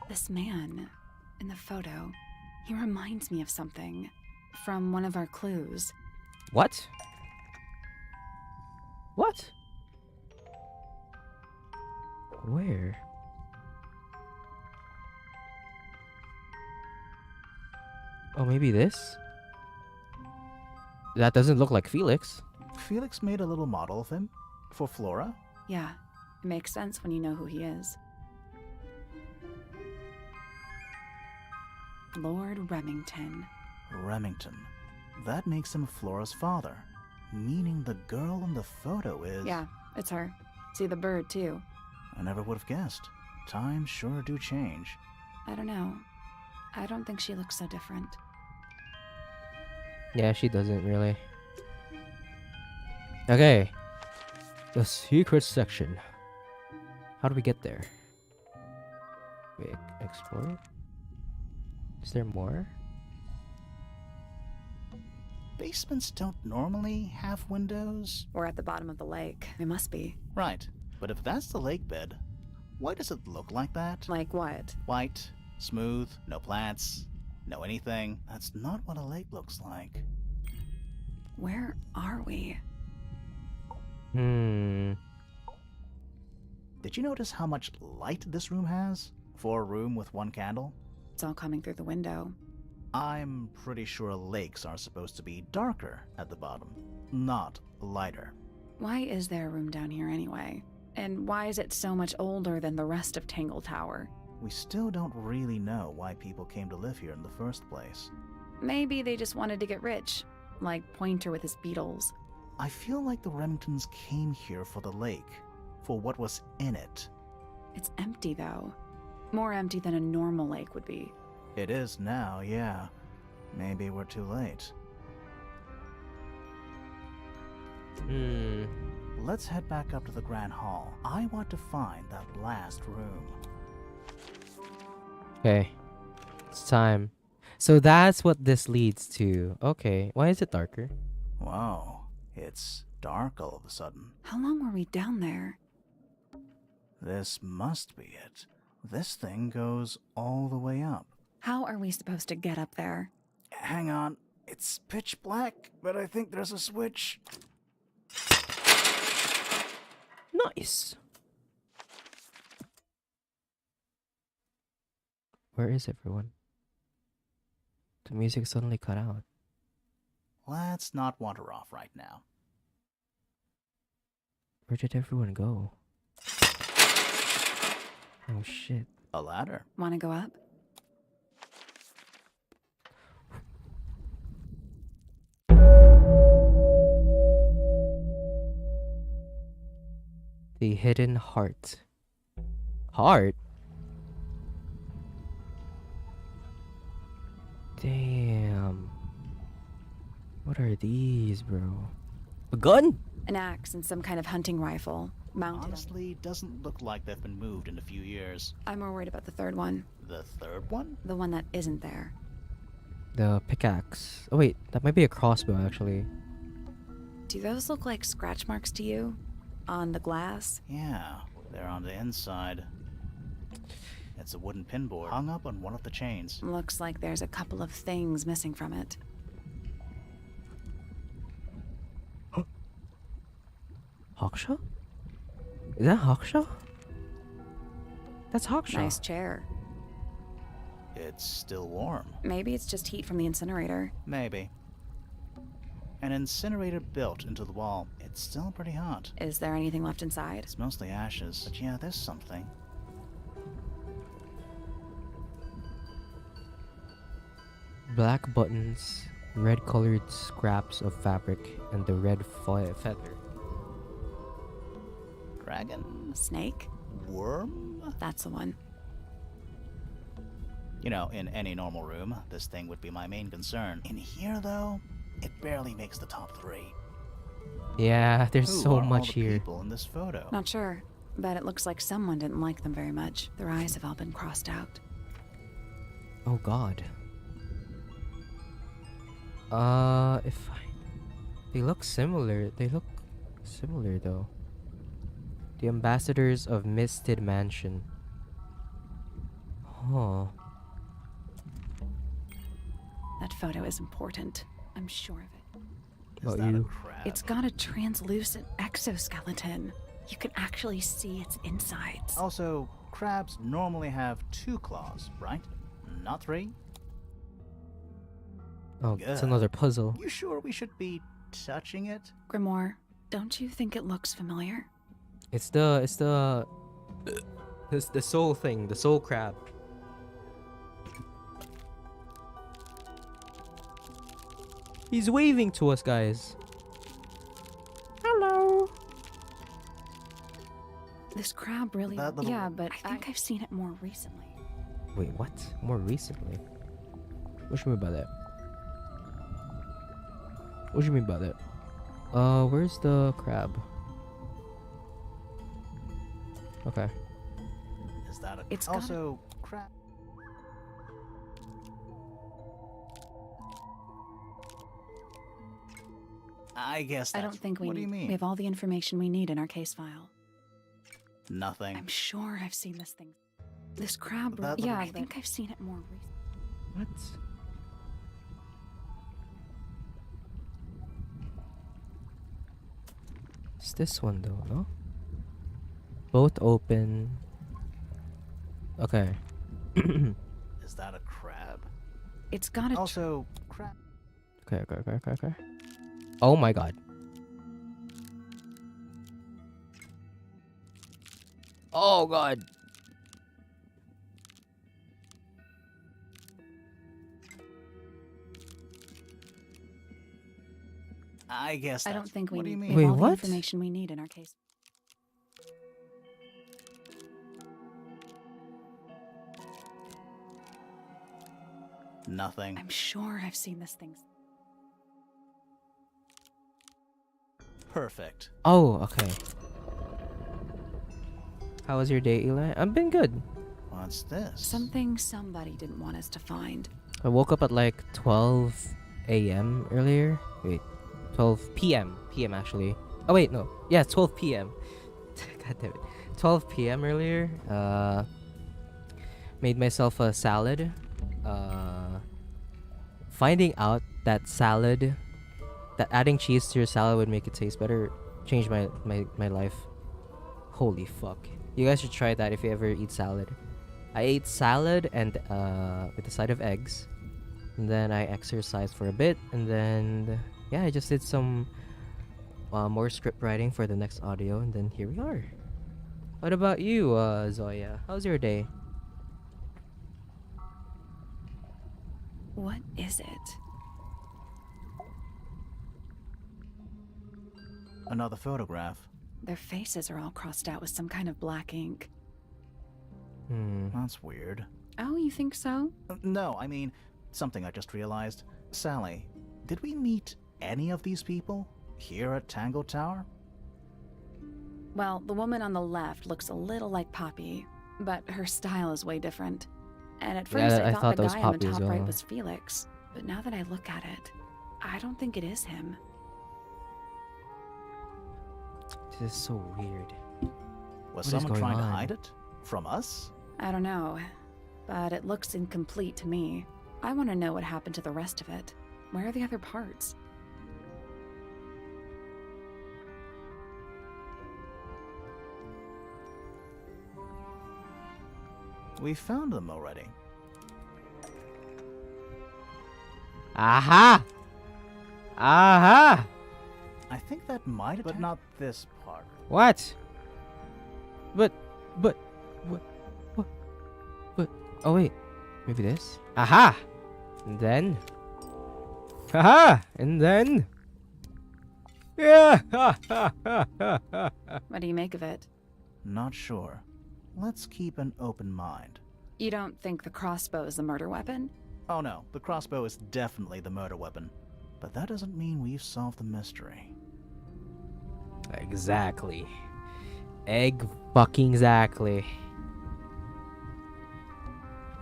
Speaker 3: This man in the photo, he reminds me of something from one of our clues.
Speaker 1: What? What? Where? Oh, maybe this? That doesn't look like Felix.
Speaker 2: Felix made a little model of him for Flora.
Speaker 3: Yeah, it makes sense when you know who he is. Lord Remington.
Speaker 2: Remington. That makes him Flora's father, meaning the girl in the photo is...
Speaker 3: Yeah, it's her. See the bird, too.
Speaker 2: I never would have guessed. Times sure do change.
Speaker 3: I don't know. I don't think she looks so different.
Speaker 1: Yeah, she doesn't really. Okay. The secret section. How do we get there? We explore? Is there more?
Speaker 2: Basements don't normally have windows.
Speaker 3: We're at the bottom of the lake. It must be.
Speaker 2: Right, but if that's the lake bed, why does it look like that?
Speaker 3: Like what?
Speaker 2: White, smooth, no plants, no anything. That's not what a lake looks like.
Speaker 3: Where are we?
Speaker 1: Hmm.
Speaker 2: Did you notice how much light this room has? For a room with one candle?
Speaker 3: It's all coming through the window.
Speaker 2: I'm pretty sure lakes are supposed to be darker at the bottom, not lighter.
Speaker 3: Why is there a room down here anyway? And why is it so much older than the rest of Tangle Tower?
Speaker 2: We still don't really know why people came to live here in the first place.
Speaker 3: Maybe they just wanted to get rich, like Pointer with his beetles.
Speaker 2: I feel like the Remingtons came here for the lake, for what was in it.
Speaker 3: It's empty though. More empty than a normal lake would be.
Speaker 2: It is now, yeah. Maybe we're too late.
Speaker 1: Hmm.
Speaker 2: Let's head back up to the Grand Hall. I want to find that last room.
Speaker 1: Okay. It's time. So that's what this leads to. Okay. Why is it darker?
Speaker 2: Wow, it's dark all of a sudden.
Speaker 3: How long were we down there?
Speaker 2: This must be it. This thing goes all the way up.
Speaker 3: How are we supposed to get up there?
Speaker 2: Hang on, it's pitch black, but I think there's a switch.
Speaker 1: Nice. Where is everyone? The music suddenly cut out.
Speaker 2: Let's not wander off right now.
Speaker 1: Where did everyone go? Oh shit.
Speaker 2: A ladder.
Speaker 3: Want to go up?
Speaker 1: The hidden heart. Heart? Damn. What are these, bro? A gun?
Speaker 3: An axe and some kind of hunting rifle. Mounted.
Speaker 2: Honestly, doesn't look like they've been moved in a few years.
Speaker 3: I'm more worried about the third one.
Speaker 2: The third one?
Speaker 3: The one that isn't there.
Speaker 1: The pickaxe. Oh wait, that might be a crossbow actually.
Speaker 3: Do those look like scratch marks to you? On the glass?
Speaker 2: Yeah, they're on the inside. It's a wooden pinboard hung up on one of the chains.
Speaker 3: Looks like there's a couple of things missing from it.
Speaker 1: Hawkshaw? Is that Hawkshaw? That's Hawkshaw.
Speaker 3: Nice chair.
Speaker 2: It's still warm.
Speaker 3: Maybe it's just heat from the incinerator.
Speaker 2: Maybe. An incinerator built into the wall. It's still pretty hot.
Speaker 3: Is there anything left inside?
Speaker 2: It's mostly ashes, but yeah, there's something.
Speaker 1: Black buttons, red colored scraps of fabric, and the red feather.
Speaker 2: Dragon?
Speaker 3: Snake?
Speaker 2: Worm?
Speaker 3: That's the one.
Speaker 2: You know, in any normal room, this thing would be my main concern. In here, though, it barely makes the top 3.
Speaker 1: Yeah, there's
Speaker 2: Who
Speaker 1: so
Speaker 2: are
Speaker 1: much
Speaker 2: all the
Speaker 1: here.
Speaker 2: people in this photo?
Speaker 3: Not sure, but it looks like someone didn't like them very much. Their eyes have all been crossed out.
Speaker 1: Oh god. They look similar. They look similar though. The ambassadors of Misted Mansion. Huh.
Speaker 3: That photo is important. I'm sure of it.
Speaker 2: Is
Speaker 1: About
Speaker 2: that a
Speaker 1: you?
Speaker 2: crab?
Speaker 3: It's got a translucent exoskeleton. You can actually see its insides.
Speaker 2: Also, crabs normally have 2 claws, right? Not 3?
Speaker 1: Oh, it's
Speaker 2: Good.
Speaker 1: another puzzle.
Speaker 2: You sure we should be touching it?
Speaker 3: Grimoire, don't you think it looks familiar?
Speaker 1: It's the soul thing, the soul crab. He's waving to us, guys. Hello.
Speaker 3: This crab really...
Speaker 2: That little-
Speaker 3: Yeah, but I think I've seen it more recently.
Speaker 1: Wait, what? More recently? What you mean by that? What do you mean by that? Where's the crab? Okay.
Speaker 2: Is that a...
Speaker 3: It's gotta-
Speaker 2: also crap? I guess
Speaker 3: I
Speaker 2: that's...
Speaker 3: don't think we
Speaker 2: What do you mean?
Speaker 3: We have all the information we need in our case file.
Speaker 2: Nothing.
Speaker 3: I'm sure I've seen this thing. This crab...
Speaker 2: That little-
Speaker 3: Yeah, I think I've seen it more recently.
Speaker 1: What? It's this one though, no? Both open. Okay.
Speaker 2: Is that a crab?
Speaker 3: It's got a...
Speaker 2: Also, crab.
Speaker 1: Okay. Oh my god. Oh god.
Speaker 2: I guess
Speaker 3: I
Speaker 2: that's...
Speaker 3: don't think we
Speaker 2: What do you
Speaker 3: need...
Speaker 2: mean?
Speaker 3: We have
Speaker 1: Wait,
Speaker 3: all
Speaker 1: what?
Speaker 3: the information we need in our case.
Speaker 2: Nothing.
Speaker 3: I'm sure I've seen this thing.
Speaker 2: Perfect.
Speaker 1: Oh, okay. How was your day, Eli? I've been good.
Speaker 2: What's this?
Speaker 3: Something somebody didn't want us to find.
Speaker 1: I woke up at like 12 a.m. earlier. Wait, 12 p.m. p.m. actually. Oh wait, no. Yeah, 12 p.m. God damn it. 12 p.m. earlier. Made myself a salad. Finding out that adding cheese to your salad would make it taste better changed my life. Holy fuck. You guys should try that if you ever eat salad. I ate salad and with a side of eggs. And then I exercised for a bit, and then yeah, I just did some more script writing for the next audio, and then here we are. What about you, Zoya? How's your day?
Speaker 3: What is it?
Speaker 2: Another photograph.
Speaker 3: Their faces are all crossed out with some kind of black ink.
Speaker 2: That's weird.
Speaker 3: Oh, you think so?
Speaker 2: No, I mean, something I just realized. Sally, did we meet any of these people here at Tangle Tower?
Speaker 3: Well, the woman on the left looks a little like Poppy, but her style is way different. And at
Speaker 1: Yeah,
Speaker 3: first
Speaker 1: I
Speaker 3: I
Speaker 1: thought
Speaker 3: thought
Speaker 1: that
Speaker 3: the
Speaker 1: was
Speaker 3: guy on
Speaker 1: Poppy
Speaker 3: the
Speaker 1: as
Speaker 3: top right
Speaker 1: well.
Speaker 3: was Felix. But now that I look at it, I don't think it is him.
Speaker 1: This is so weird.
Speaker 2: Was
Speaker 1: What is
Speaker 2: someone
Speaker 1: going
Speaker 2: trying to
Speaker 1: on?
Speaker 2: hide it? From us?
Speaker 3: I don't know, but it looks incomplete to me. I want to know what happened to the rest of it. Where are the other parts?
Speaker 2: We found them already.
Speaker 1: Aha! Aha!
Speaker 2: I think that might have... But not this part.
Speaker 1: What? But, what? Oh wait, maybe this? Aha! And then, haha! And then, yeah!
Speaker 3: What do you make of it?
Speaker 2: Not sure. Let's keep an open mind.
Speaker 3: You don't think the crossbow is the murder weapon?
Speaker 2: Oh no, the crossbow is definitely the murder weapon. But that doesn't mean we've solved the mystery.
Speaker 1: Exactly. Egg fucking exactly.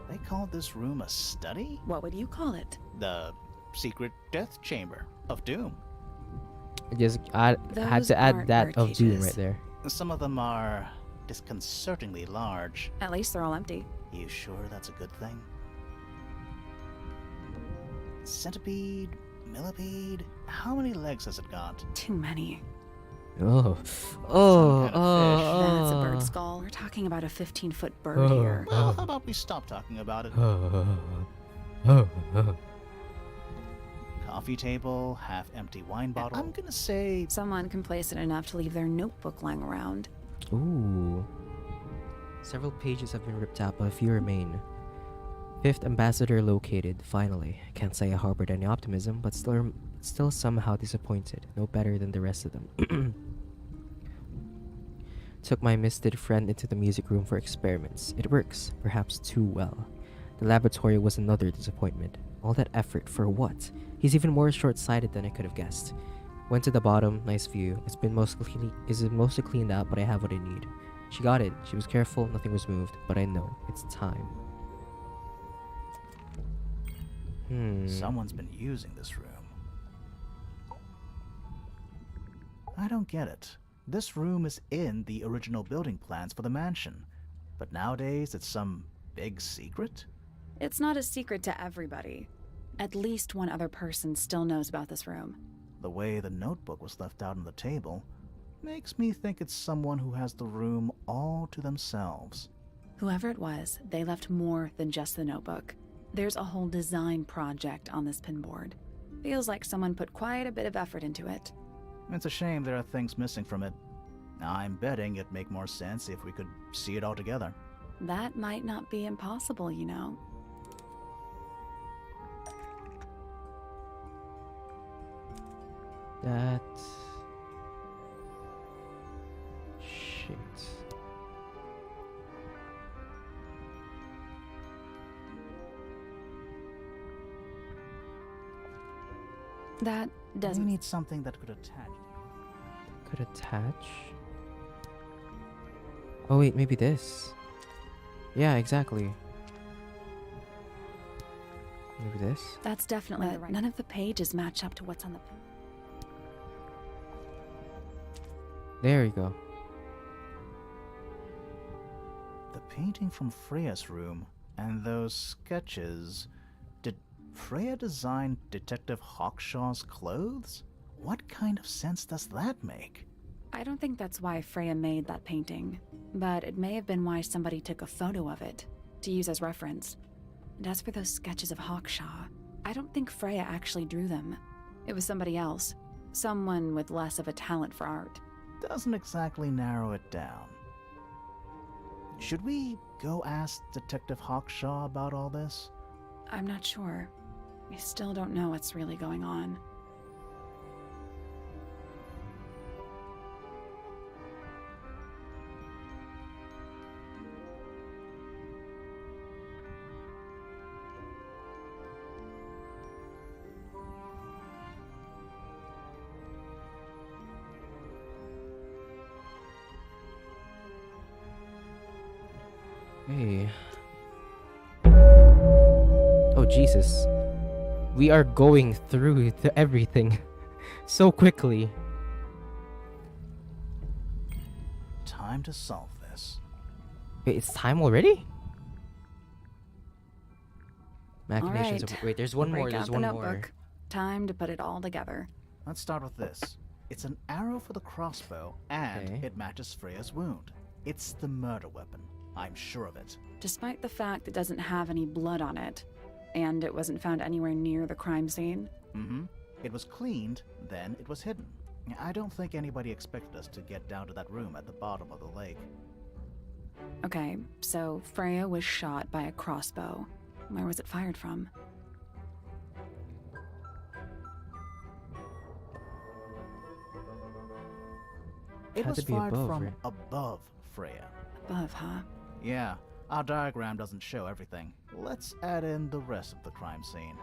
Speaker 2: They called this room a study?
Speaker 3: What would you call it?
Speaker 2: The secret death chamber of doom.
Speaker 1: Had
Speaker 3: Those
Speaker 1: to add
Speaker 3: aren't
Speaker 1: that
Speaker 3: bird
Speaker 1: of doom
Speaker 3: cages.
Speaker 1: right there.
Speaker 2: Some of them are disconcertingly large.
Speaker 3: At least they're all empty.
Speaker 2: You sure that's a good thing? Centipede? Millipede? How many legs has it got?
Speaker 3: Too many.
Speaker 1: Oh.
Speaker 2: kind of fish.
Speaker 3: That's a bird skull. We're talking about a 15-foot bird
Speaker 1: Oh.
Speaker 3: here.
Speaker 2: Well, how about we stop talking about it? coffee table, half-empty wine bottle. I'm gonna say...
Speaker 3: Someone complacent enough to leave their notebook lying around.
Speaker 1: Ooh. Several pages have been ripped out, but a few remain. Fifth ambassador located, finally. Can't say I harbored any optimism, but still somehow disappointed. No better than the rest of them. Took my misted friend into the music room for experiments. It works, perhaps too well. The laboratory was another disappointment. All that effort for what? He's even more short-sighted than I could have guessed. Went to the bottom, nice view. It's mostly cleaned out, but I have what I need. She got it. She was careful, nothing was moved, but I know it's time.
Speaker 2: Someone's been using this room. I don't get it. This room is in the original building plans for the mansion, but nowadays it's some big secret?
Speaker 3: It's not a secret to everybody. At least one other person still knows about this room.
Speaker 2: The way the notebook was left out on the table makes me think it's someone who has the room all to themselves.
Speaker 3: Whoever it was, they left more than just the notebook. There's a whole design project on this pinboard. Feels like someone put quite a bit of effort into it.
Speaker 2: It's a shame there are things missing from it. I'm betting it'd make more sense if we could see it all together.
Speaker 3: That might not be impossible, you know.
Speaker 1: That... Shit.
Speaker 3: That
Speaker 2: We
Speaker 3: doesn't...
Speaker 2: need something that could attach.
Speaker 1: Could attach? Oh wait, maybe this. Yeah, exactly. Maybe this?
Speaker 3: That's definitely the right... None of the pages match up to what's on the...
Speaker 1: There you go.
Speaker 2: The painting from Freya's room and those sketches. Did Freya design Detective Hawkshaw's clothes? What kind of sense does that make?
Speaker 3: I don't think that's why Freya made that painting, but it may have been why somebody took a photo of it to use as reference. And as for those sketches of Hawkshaw, I don't think Freya actually drew them. It was somebody else, someone with less of a talent for art.
Speaker 2: Doesn't exactly narrow it down. Should we go ask Detective Hawkshaw about all this?
Speaker 3: I'm not sure. We still don't know what's really going on.
Speaker 1: Hey. Oh, Jesus. We are going through everything so quickly.
Speaker 2: Time to solve this.
Speaker 1: Wait, it's time already? Machinations
Speaker 3: All right.
Speaker 1: of... Wait, there's one more,
Speaker 3: Break
Speaker 1: there's
Speaker 3: out
Speaker 1: one
Speaker 3: the
Speaker 1: more.
Speaker 3: notebook. Time to put it all together.
Speaker 2: Let's start with this. It's an arrow for the crossbow, and
Speaker 1: Okay.
Speaker 2: it matches Freya's wound. It's the murder weapon. I'm sure of it.
Speaker 3: Despite the fact it doesn't have any blood on it, and it wasn't found anywhere near the crime scene.
Speaker 2: It was cleaned, then it was hidden. I don't think anybody expected us to get down to that room at the bottom of the lake.
Speaker 3: Okay, so Freya was shot by a crossbow. Where was it fired from?
Speaker 2: It
Speaker 1: Had
Speaker 2: was
Speaker 1: to be
Speaker 2: fired
Speaker 1: above,
Speaker 2: from
Speaker 1: right?
Speaker 2: above Freya.
Speaker 3: Above, huh?
Speaker 2: Yeah, our diagram doesn't show everything. Let's add in the rest of the crime scene.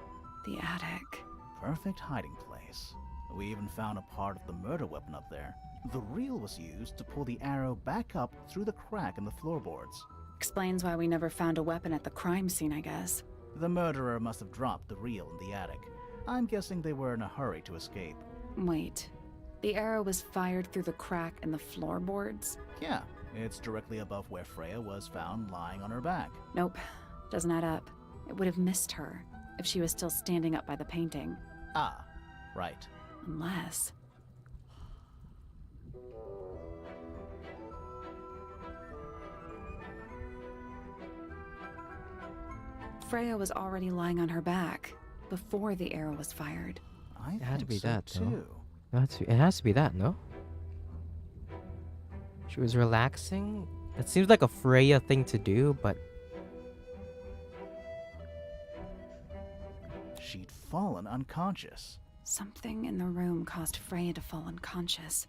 Speaker 3: The attic.
Speaker 2: Perfect hiding place. We even found a part of the murder weapon up there. The reel was used to pull the arrow back up through the crack in the floorboards.
Speaker 3: Explains why we never found a weapon at the crime scene, I guess.
Speaker 2: The murderer must have dropped the reel in the attic. I'm guessing they were in a hurry to escape.
Speaker 3: Wait. The arrow was fired through the crack in the floorboards?
Speaker 2: Yeah, it's directly above where Freya was found lying on her back.
Speaker 3: Nope. Doesn't add up. It would have missed her if she was still standing up by the painting.
Speaker 2: Ah, right.
Speaker 3: Unless... Freya was already lying on her back before the arrow was fired.
Speaker 2: I
Speaker 1: It had to
Speaker 2: think
Speaker 1: be
Speaker 2: so
Speaker 1: that, though.
Speaker 2: too.
Speaker 1: It has to be that, no? She was relaxing? That seems like a Freya thing to do, but...
Speaker 2: She'd fallen unconscious.
Speaker 3: Something in the room caused Freya to fall unconscious.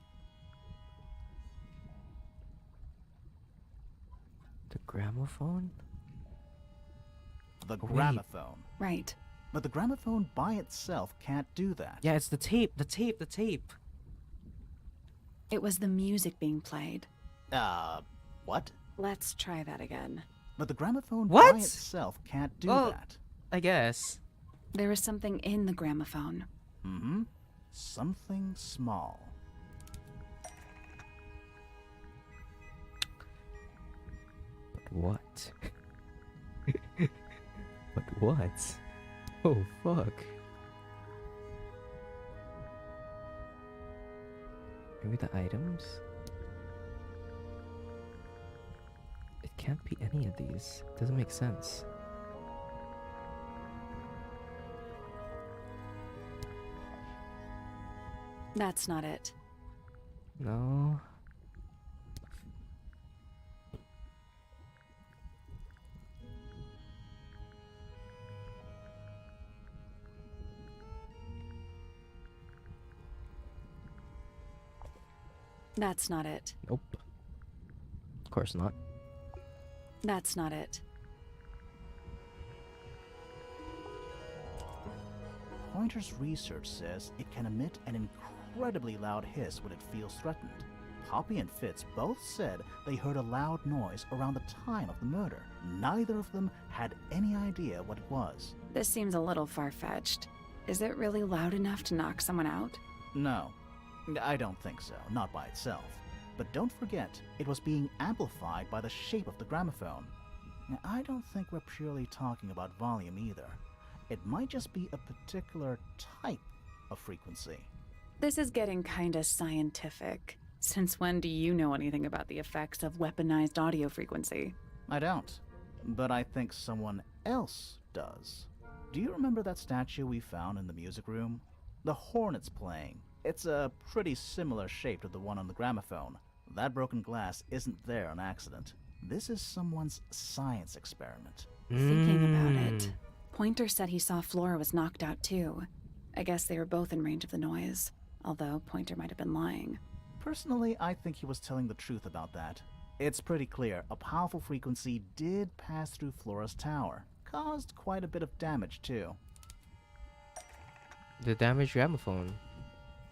Speaker 1: The gramophone?
Speaker 2: The
Speaker 1: Wait.
Speaker 2: gramophone.
Speaker 3: Right.
Speaker 2: But the gramophone by itself can't do that.
Speaker 1: Yeah, it's the tape, the tape.
Speaker 3: It was the music being played.
Speaker 2: What?
Speaker 3: Let's try that again.
Speaker 2: But the gramophone
Speaker 1: What?
Speaker 2: by itself can't do
Speaker 1: Well-
Speaker 2: that.
Speaker 1: I guess.
Speaker 3: There was something in the gramophone.
Speaker 2: Mm-hmm. Something small.
Speaker 1: But what? But what? Oh, fuck. Maybe the items? It can't be any of these. Doesn't make sense.
Speaker 3: That's not it.
Speaker 1: No.
Speaker 3: That's not it.
Speaker 1: Nope. Of course not.
Speaker 3: That's not it.
Speaker 2: Pointer's research says it can emit an incredibly loud hiss when it feels threatened. Poppy and Fitz both said they heard a loud noise around the time of the murder. Neither of them had any idea what it was.
Speaker 3: This seems a little far-fetched. Is it really loud enough to knock someone out?
Speaker 2: No, I don't think so, not by itself. But don't forget, it was being amplified by the shape of the gramophone. Now, I don't think we're purely talking about volume either. It might just be a particular type of frequency.
Speaker 3: This is getting kinda scientific. Since when do you know anything about the effects of weaponized audio frequency?
Speaker 2: I don't, but I think someone else does. Do you remember that statue we found in the music room? The horn it's playing. It's a pretty similar shape to the one on the gramophone. That broken glass isn't there on accident. This is someone's science experiment.
Speaker 3: Thinking about it, Pointer said he saw Flora was knocked out too. I guess they were both in range of the noise, although Pointer might have been lying.
Speaker 2: Personally, I think he was telling the truth about that. It's pretty clear a powerful frequency did pass through Flora's tower. Caused quite a bit of damage too.
Speaker 1: The damaged gramophone.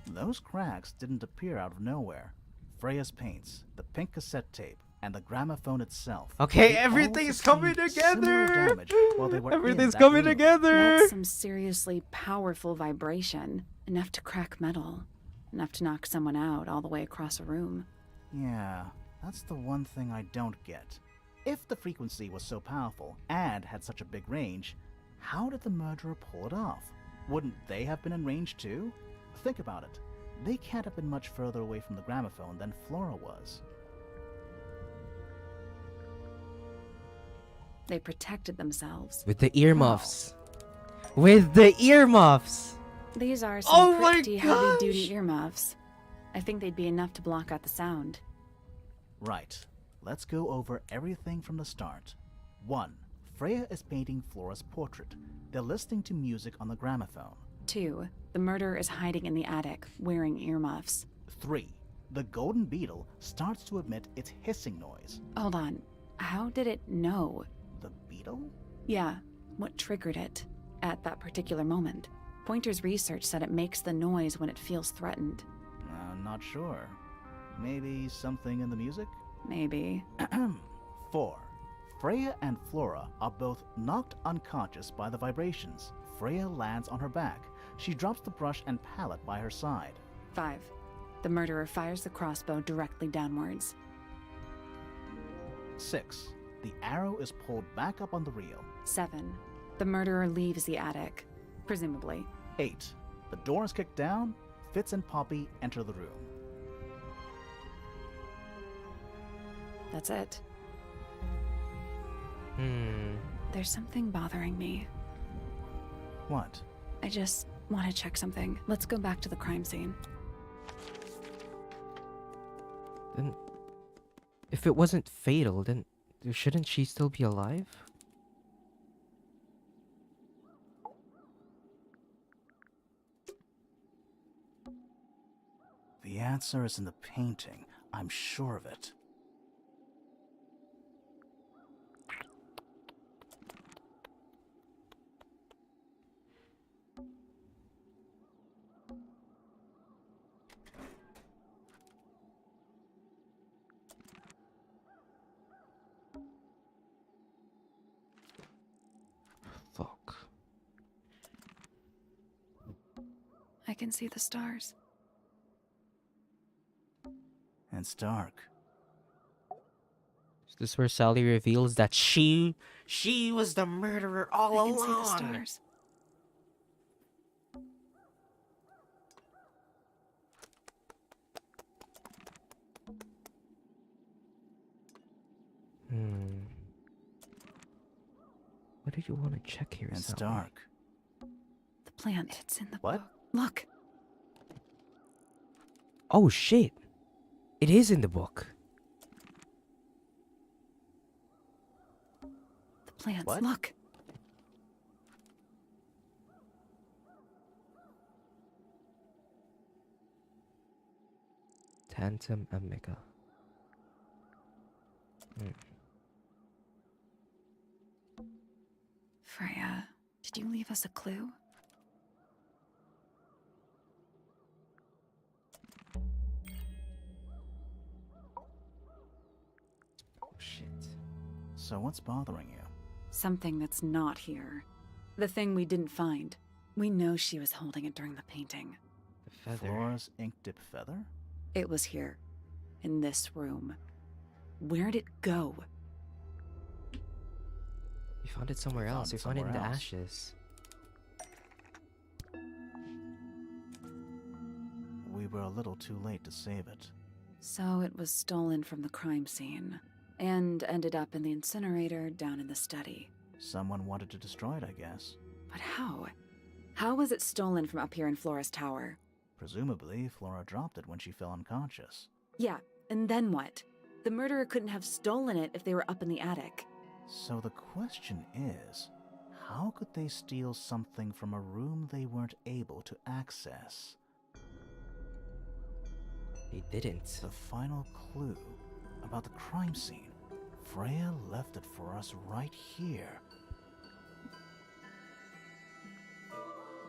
Speaker 2: Those cracks didn't appear out of nowhere. Freya's paints, the pink cassette tape, and the gramophone itself.
Speaker 1: Okay,
Speaker 2: they all
Speaker 1: everything's
Speaker 2: sustained
Speaker 1: coming
Speaker 2: similar
Speaker 1: together.
Speaker 2: damage while they were in
Speaker 1: Everything's
Speaker 2: that
Speaker 1: coming
Speaker 2: room.
Speaker 1: together.
Speaker 3: That's some seriously powerful vibration, enough to crack metal, enough to knock someone out all the way across a room.
Speaker 2: Yeah, that's the one thing I don't get. If the frequency was so powerful and had such a big range, how did the murderer pull it off? Wouldn't they have been in range too? Think about it. They can't have been much further away from the gramophone than Flora was.
Speaker 3: They protected themselves.
Speaker 1: With the earmuffs. With the earmuffs.
Speaker 3: These are some
Speaker 1: Oh my
Speaker 3: pretty
Speaker 1: gosh!
Speaker 3: heavy-duty earmuffs. I think they'd be enough to block out the sound.
Speaker 2: Right. Let's go over everything from the start. 1. Freya is painting Flora's portrait. They're listening to music on the gramophone.
Speaker 3: 2. The murderer is hiding in the attic, wearing earmuffs.
Speaker 2: 3. The golden beetle starts to emit its hissing noise.
Speaker 3: Hold on. How did it know?
Speaker 2: The beetle?
Speaker 3: Yeah, what triggered it at that particular moment? Pointer's research said it makes the noise when it feels threatened.
Speaker 2: Not sure. Maybe something in the music?
Speaker 3: Maybe.
Speaker 2: 4. Freya and Flora are both knocked unconscious by the vibrations. Freya lands on her back. She drops the brush and palette by her side.
Speaker 3: 5. The murderer fires the crossbow directly downwards.
Speaker 2: 6. The arrow is pulled back up on the reel.
Speaker 3: 7. The murderer leaves the attic, presumably.
Speaker 2: 8. The door is kicked down. Fitz and Poppy enter the room.
Speaker 3: That's it.
Speaker 1: Hmm.
Speaker 3: There's something bothering me.
Speaker 2: What?
Speaker 3: I just want to check something. Let's go back to the crime scene.
Speaker 1: Then, if it wasn't fatal, then shouldn't she still be alive?
Speaker 2: The answer is in the painting. I'm sure of it.
Speaker 1: Fuck.
Speaker 3: I can see the stars.
Speaker 2: It's dark.
Speaker 1: Is this where Sally reveals that she was the murderer all
Speaker 3: I can
Speaker 1: along?
Speaker 3: see the stars.
Speaker 1: What did you want to check here,
Speaker 2: It's
Speaker 1: Sally?
Speaker 2: dark.
Speaker 3: The plant. It's in the
Speaker 2: What?
Speaker 3: book. Look.
Speaker 1: Oh shit! It is in the book.
Speaker 3: The plants.
Speaker 2: What?
Speaker 3: Look.
Speaker 1: Tantum amica.
Speaker 3: Freya, did you leave us a clue?
Speaker 1: Oh shit.
Speaker 2: So what's bothering you?
Speaker 3: Something that's not here. The thing we didn't find. We know she was holding it during the painting.
Speaker 1: The feather.
Speaker 2: Flora's ink dip feather?
Speaker 3: It was here. In this room. Where'd it go?
Speaker 1: You found it somewhere else. You found it in the ashes.
Speaker 2: We were a little too late to save it.
Speaker 3: So it was stolen from the crime scene. And ended up in the incinerator down in the study.
Speaker 2: Someone wanted to destroy it, I guess.
Speaker 3: But how? How was it stolen from up here in Flora's tower?
Speaker 2: Presumably, Flora dropped it when she fell unconscious.
Speaker 3: Yeah, and then what? The murderer couldn't have stolen it if they were up in the attic.
Speaker 2: So the question is, how could they steal something from a room they weren't able to access?
Speaker 1: They didn't.
Speaker 2: The final clue about the crime scene. Freya left it for us right here.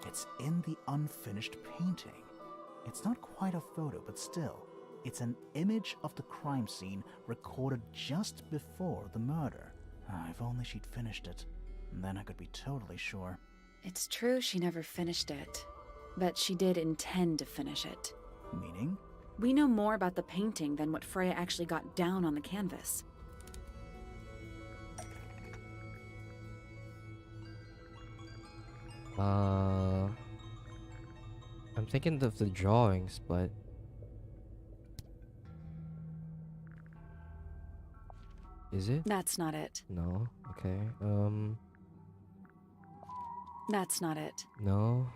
Speaker 2: It's in the unfinished painting. It's not quite a photo, but still, it's an image of the crime scene recorded just before the murder. If only she'd finished it. Then I could be totally sure.
Speaker 3: It's true she never finished it, but she did intend to finish it.
Speaker 2: Meaning?
Speaker 3: We know more about the painting than what Freya actually got down on the canvas.
Speaker 1: I'm thinking of the drawings, but is it?
Speaker 3: That's not it.
Speaker 1: No. Okay.
Speaker 3: That's not it.
Speaker 1: No.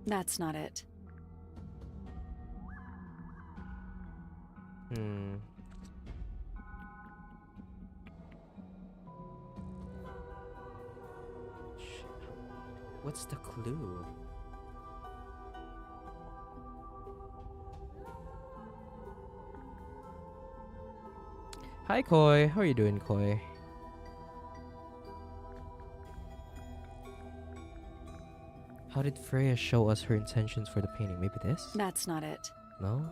Speaker 3: That's not it.
Speaker 1: Shit. What's the clue? Hi, Koi. How are you doing, Koi? How did Freya show us her intentions for the painting? Maybe this?
Speaker 3: That's not it.
Speaker 1: No?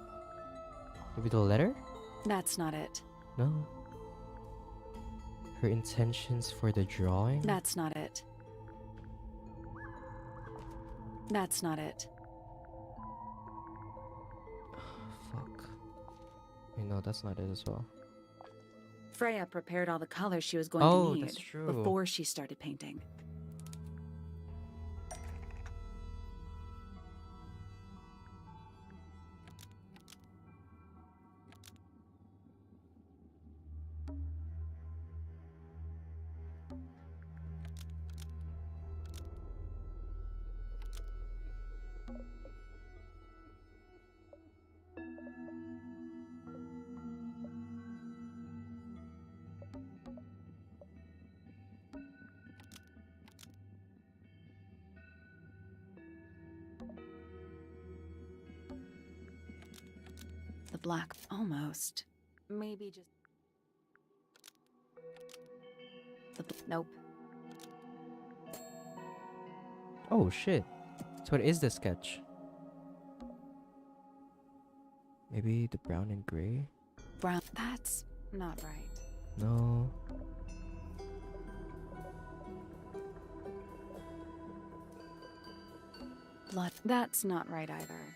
Speaker 1: Maybe the letter?
Speaker 3: That's not it.
Speaker 1: No. Her intentions for the drawing?
Speaker 3: That's not it. That's not it.
Speaker 1: Fuck. Wait, no, that's not it as well.
Speaker 3: Freya prepared all the colors she was going
Speaker 1: Oh,
Speaker 3: to need
Speaker 1: that's true.
Speaker 3: before she started painting. black. Almost. Maybe just... Nope.
Speaker 1: Oh shit. So it is the sketch. Maybe the brown and gray?
Speaker 3: Brown. That's not right.
Speaker 1: No.
Speaker 3: Blood. That's not right either.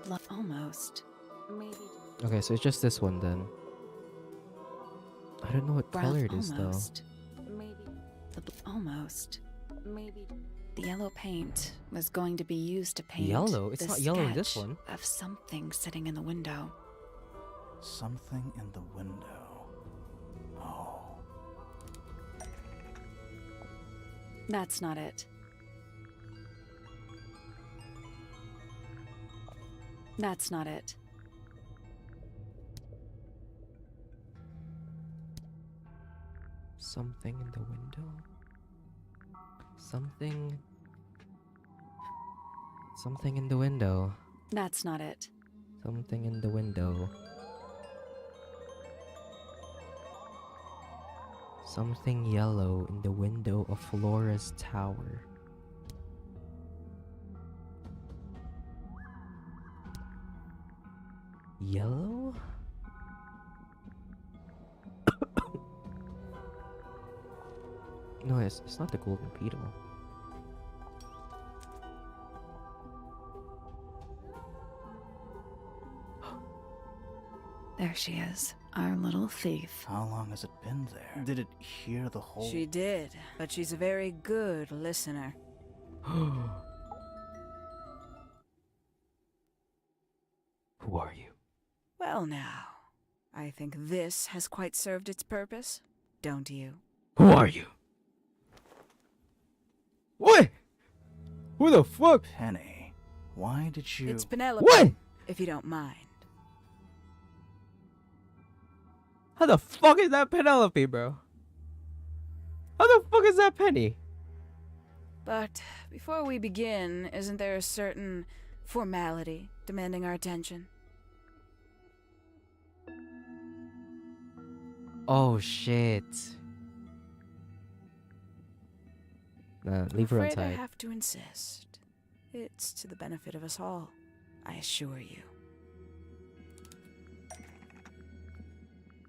Speaker 3: Blood. Almost. Maybe.
Speaker 1: Okay, so it's just this one then. I don't know what
Speaker 3: Brown.
Speaker 1: color it is
Speaker 3: Almost. Maybe. Almost. Maybe. The yellow paint was going to be used to paint.
Speaker 1: Yellow? It's
Speaker 3: the
Speaker 1: not yellow in this
Speaker 3: sketch
Speaker 1: one.
Speaker 3: Of something sitting in the window.
Speaker 2: Something in the window. Oh.
Speaker 3: That's not it. That's not it.
Speaker 1: Something in the window? Something in the window.
Speaker 3: That's not it.
Speaker 1: Something in the window. Something yellow in the window of Flora's tower. Yellow? No, it's not the golden beetle.
Speaker 3: There she is, our little thief.
Speaker 2: How long has it been there? Did it hear the whole...
Speaker 6: She did, but she's a very good listener.
Speaker 1: Who are you?
Speaker 6: Well now, I think this has quite served its purpose, don't you?
Speaker 1: Who are you? What? Who the fuck?
Speaker 2: Penny, why did you...
Speaker 6: It's Penelope,
Speaker 1: What?
Speaker 6: if you don't mind.
Speaker 1: How the fuck is that Penelope, bro? How the fuck is that Penny?
Speaker 6: But before we begin, isn't there a certain formality demanding our attention?
Speaker 1: Oh shit. Nah, leave her
Speaker 6: Afraid I
Speaker 1: inside.
Speaker 6: have to insist. It's to the benefit of us all, I assure you.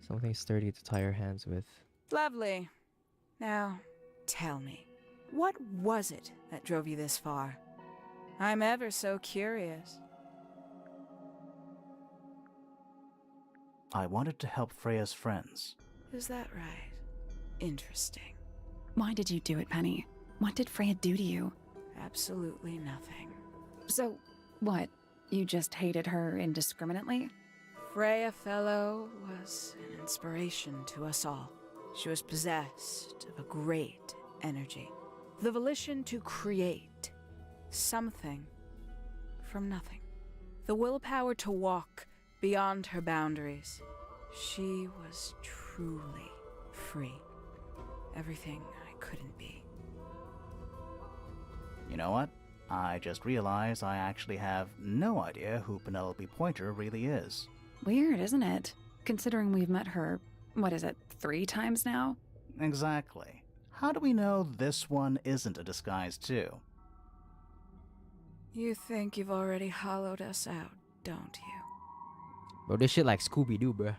Speaker 1: Something sturdy to tie your hands with.
Speaker 6: Lovely. Now, tell me, what was it that drove you this far? I'm ever so curious.
Speaker 2: I wanted to help Freya's friends.
Speaker 6: Is that right? Interesting.
Speaker 3: Why did you do it, Penny? What did Freya do to you?
Speaker 6: Absolutely nothing.
Speaker 3: So, what? You just hated her indiscriminately?
Speaker 6: Freya Fellow was an inspiration to us all. She was possessed of a great energy. The volition to create something from nothing. The willpower to walk beyond her boundaries. She was truly free. Everything I couldn't be.
Speaker 2: You know what? I just realized I actually have no idea who Penelope Pointer really is.
Speaker 3: Weird, isn't it? Considering we've met her, what is it, 3 times now?
Speaker 2: Exactly. How do we know this one isn't a disguise too?
Speaker 6: You think you've already hollowed us out, don't you?
Speaker 1: Bro, this shit like Scooby-Doo, bro.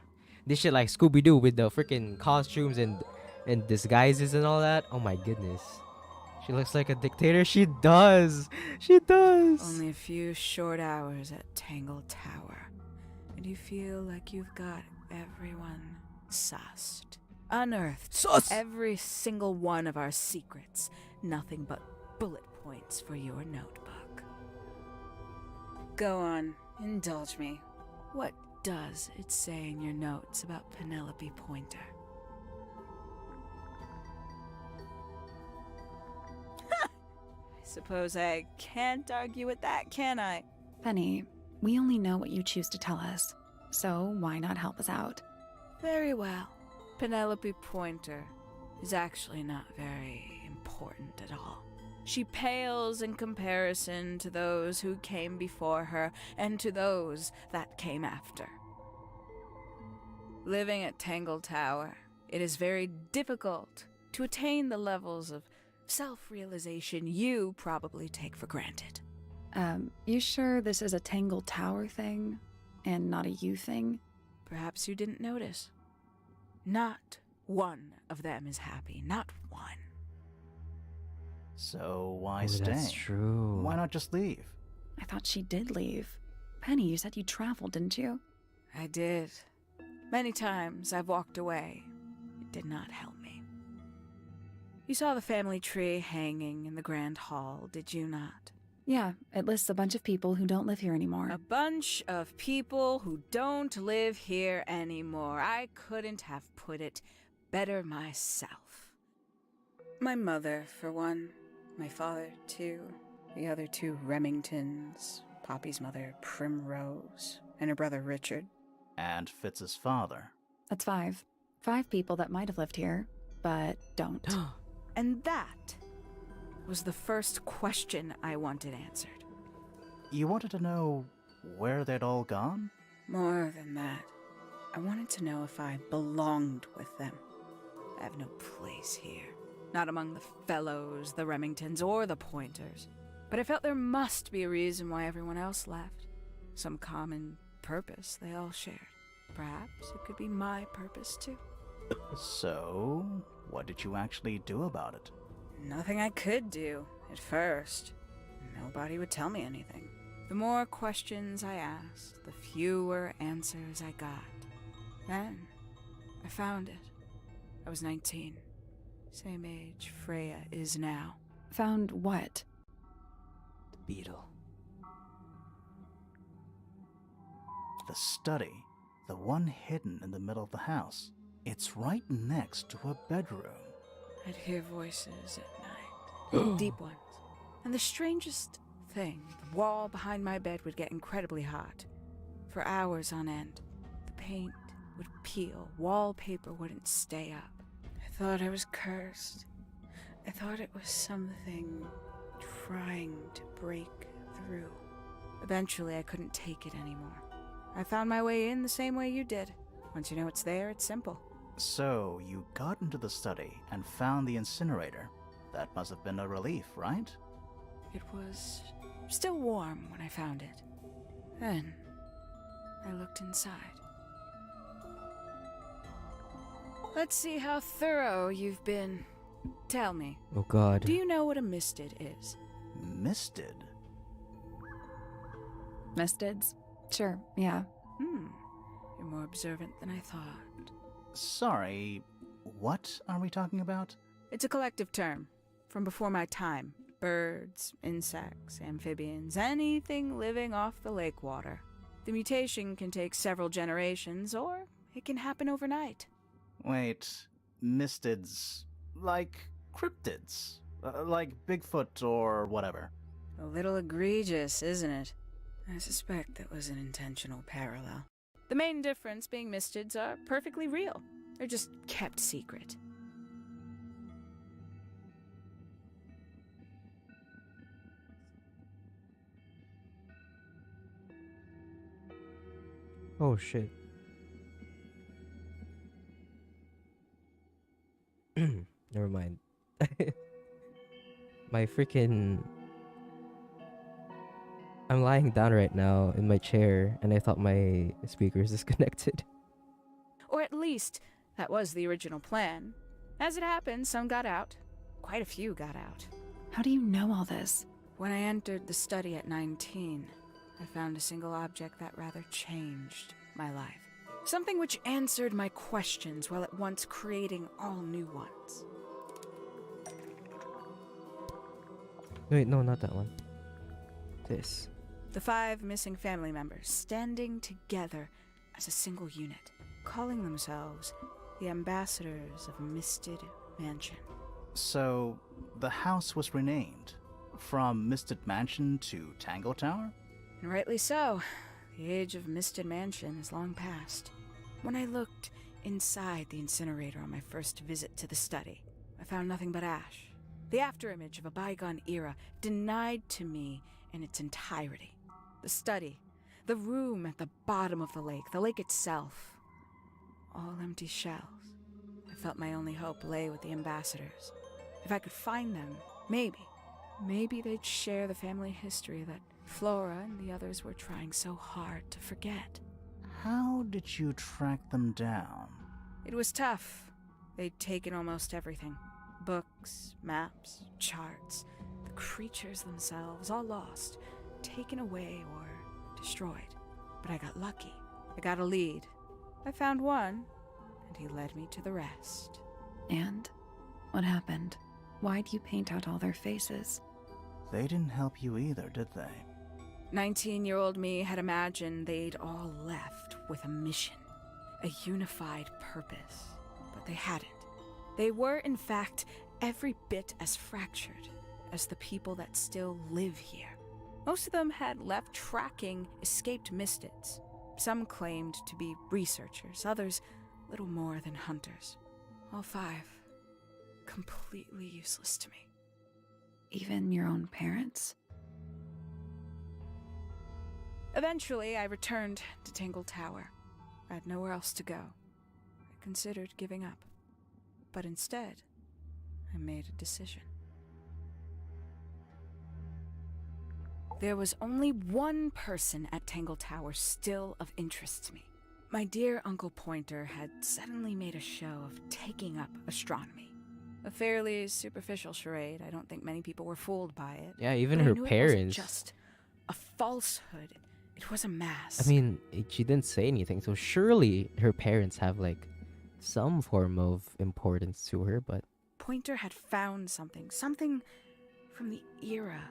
Speaker 1: This shit like Scooby-Doo with the freaking costumes and disguises and all that. Oh my goodness. She looks like a dictator. She does. She does.
Speaker 6: Only a few short hours at Tangle Tower, and you feel like you've got everyone sussed. Unearthed
Speaker 1: Sus!
Speaker 6: every single one of our secrets. Nothing but bullet points for your notebook. Go on, indulge me. What does it say in your notes about Penelope Pointer? I suppose I can't argue with that, can I?
Speaker 3: Penny, we only know what you choose to tell us, so why not help us out?
Speaker 6: Very well. Penelope Pointer is actually not very important at all. She pales in comparison to those who came before her and to those that came after. Living at Tangle Tower, it is very difficult to attain the levels of self-realization you probably take for granted.
Speaker 3: You sure this is a Tangle Tower thing and not a you thing?
Speaker 6: Perhaps you didn't notice. Not one of them is happy, not one.
Speaker 2: So why
Speaker 1: Oh,
Speaker 2: stay?
Speaker 1: that's true.
Speaker 2: Why not just leave?
Speaker 3: I thought she did leave. Penny, you said you traveled, didn't you?
Speaker 6: I did. Many times I've walked away. It did not help me. You saw the family tree hanging in the grand hall, did you not?
Speaker 3: Yeah, it lists a bunch of people who don't live here anymore.
Speaker 6: A bunch of people who don't live here anymore. I couldn't have put it better myself. My mother, for one. My father, too. The other two Remingtons. Poppy's mother, Primrose. And her brother, Richard.
Speaker 2: And Fitz's father.
Speaker 3: That's 5. 5 people that might have lived here, but don't.
Speaker 6: And that was the first question I wanted answered.
Speaker 2: You wanted to know where they'd all gone?
Speaker 6: More than that, I wanted to know if I belonged with them. I have no place here. Not among the Fellows, the Remingtons, or the Pointers. But I felt there must be a reason why everyone else left. Some common purpose they all shared. Perhaps it could be my purpose, too.
Speaker 2: So, what did you actually do about it?
Speaker 6: Nothing I could do, at first. Nobody would tell me anything. The more questions I asked, the fewer answers I got. Then, I found it. I was 19. Same age Freya is now.
Speaker 3: Found what?
Speaker 1: The beetle.
Speaker 2: The study. The one hidden in the middle of the house. It's right next to her bedroom.
Speaker 6: I'd hear voices at night. Deep ones. And the strangest thing, the wall behind my bed would get incredibly hot. For hours on end. The paint would peel. Wallpaper wouldn't stay up. I thought I was cursed. I thought it was something trying to break through. Eventually, I couldn't take it anymore. I found my way in the same way you did. Once you know it's there, it's simple.
Speaker 2: So, you got into the study and found the incinerator. That must have been a relief, right?
Speaker 6: It was still warm when I found it. Then, I looked inside. Let's see how thorough you've been. Tell me,
Speaker 1: Oh god.
Speaker 6: do you know what a misted is?
Speaker 2: Misted?
Speaker 3: Mistids? Sure, yeah.
Speaker 6: You're more observant than I thought.
Speaker 2: Sorry, what are we talking about?
Speaker 6: It's a collective term, from before my time. Birds, insects, amphibians, anything living off the lake water. The mutation can take several generations, or it can happen overnight.
Speaker 2: Wait, mistids. Like cryptids? Like Bigfoot or whatever.
Speaker 6: A little egregious, isn't it? I suspect that was an intentional parallel. The main difference being mistids are perfectly real. They're just kept secret.
Speaker 1: Oh shit. Never mind. My freaking... I'm lying down right now in my chair and I thought my speaker is disconnected.
Speaker 6: Or at least, that was the original plan. As it happened, some got out. Quite a few got out.
Speaker 3: How do you know all this?
Speaker 6: When I entered the study at 19, I found a single object that rather changed my life. Something which answered my questions while at once creating all new ones.
Speaker 1: Wait, no, not that one. This.
Speaker 6: The 5 missing family members standing together as a single unit, calling themselves the ambassadors of Misted Mansion.
Speaker 2: So, the house was renamed from Misted Mansion to Tangle Tower?
Speaker 6: And rightly so. The age of Misted Mansion is long past. When I looked inside the incinerator on my first visit to the study, I found nothing but ash. The afterimage of a bygone era, denied to me in its entirety. The study, the room at the bottom of the lake itself. All empty shells. I felt my only hope lay with the ambassadors. If I could find them, maybe they'd share the family history that Flora and the others were trying so hard to forget.
Speaker 2: How did you track them down?
Speaker 6: It was tough. They'd taken almost everything. Books, maps, charts, the creatures themselves, all lost, taken away or destroyed. But I got lucky. I got a lead. I found one, and he led me to the rest.
Speaker 3: And? What happened? Why'd you paint out all their faces?
Speaker 2: They didn't help you either, did they?
Speaker 6: 19-year-old me had imagined they'd all left with a mission, a unified purpose, but they hadn't. They were, in fact, every bit as fractured as the people that still live here. Most of them had left tracking escaped mystids. Some claimed to be researchers, others little more than hunters. All 5, completely useless to me.
Speaker 3: Even your own parents?
Speaker 6: Eventually, I returned to Tangle Tower. I had nowhere else to go. I considered giving up. But instead, I made a decision. There was only one person at Tangle Tower still of interest to me. My dear Uncle Pointer had suddenly made a show of taking up astronomy. A fairly superficial charade. I don't think many people were fooled by it.
Speaker 1: Yeah, even
Speaker 6: But I
Speaker 1: her
Speaker 6: knew
Speaker 1: parents.
Speaker 6: It wasn't just a falsehood. It was a mask.
Speaker 1: I mean, she didn't say anything, so surely her parents have, like, some form of importance to her, but...
Speaker 6: Pointer had found something from the era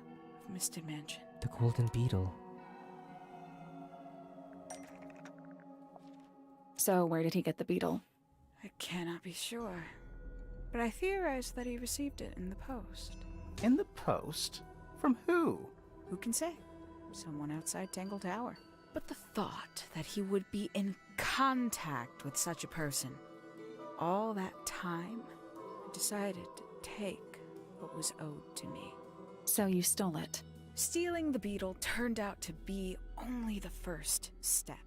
Speaker 6: of Mr. Mansion.
Speaker 1: The Golden Beetle.
Speaker 3: So where did he get the beetle?
Speaker 6: I cannot be sure, but I theorize that he received it in the post.
Speaker 2: In the post? From who?
Speaker 6: Who can say? Someone outside Tangle Tower. But the thought that he would be in contact with such a person, all that time, I decided to take what was owed to me.
Speaker 3: So you stole it.
Speaker 6: Stealing the beetle turned out to be only the first step.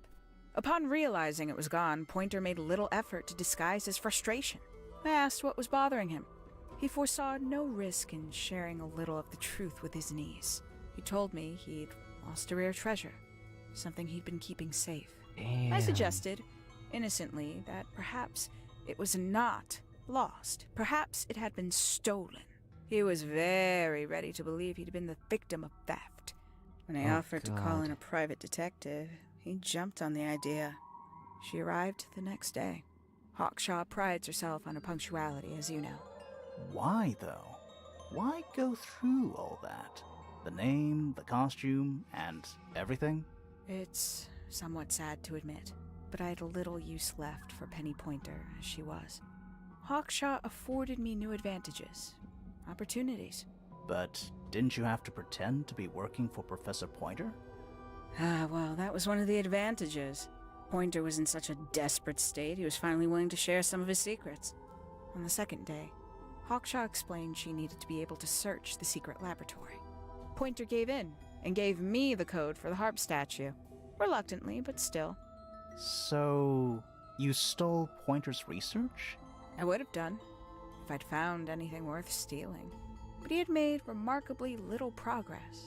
Speaker 6: Upon realizing it was gone, Pointer made little effort to disguise his frustration. I asked what was bothering him. He foresaw no risk in sharing a little of the truth with his niece. He told me he'd lost a rare treasure, something he'd been keeping safe.
Speaker 1: Damn.
Speaker 6: I suggested, innocently, that perhaps it was not lost. Perhaps it had been stolen. He was very ready to believe he'd been the victim of theft. When I offered to call in a private detective, he jumped on the idea. She arrived the next day. Hawkshaw prides herself on her punctuality, as you know.
Speaker 2: Why, though? Why go through all that? The name, the costume, and everything?
Speaker 6: It's somewhat sad to admit, but I had little use left for Penny Pointer as she was. Hawkshaw afforded me new advantages, opportunities.
Speaker 2: But didn't you have to pretend to be working for Professor Pointer?
Speaker 6: Well, that was one of the advantages. Pointer was in such a desperate state, he was finally willing to share some of his secrets. On the second day, Hawkshaw explained she needed to be able to search the secret laboratory. Pointer gave in and gave me the code for the harp statue. Reluctantly, but still.
Speaker 2: So, you stole Pointer's research?
Speaker 6: I would have done, if I'd found anything worth stealing. But he had made remarkably little progress,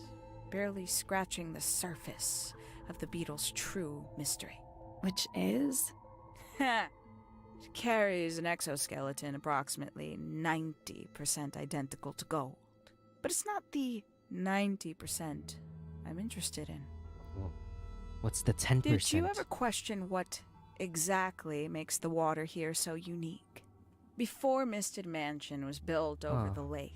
Speaker 6: barely scratching the surface of the beetle's true mystery.
Speaker 3: Which is?
Speaker 6: It carries an exoskeleton approximately 90% identical to gold. But it's not the 90% I'm interested in.
Speaker 1: Well, what's the 10%?
Speaker 6: Did you ever question what exactly makes the water here so unique? Before Misted Mansion was built over the lake,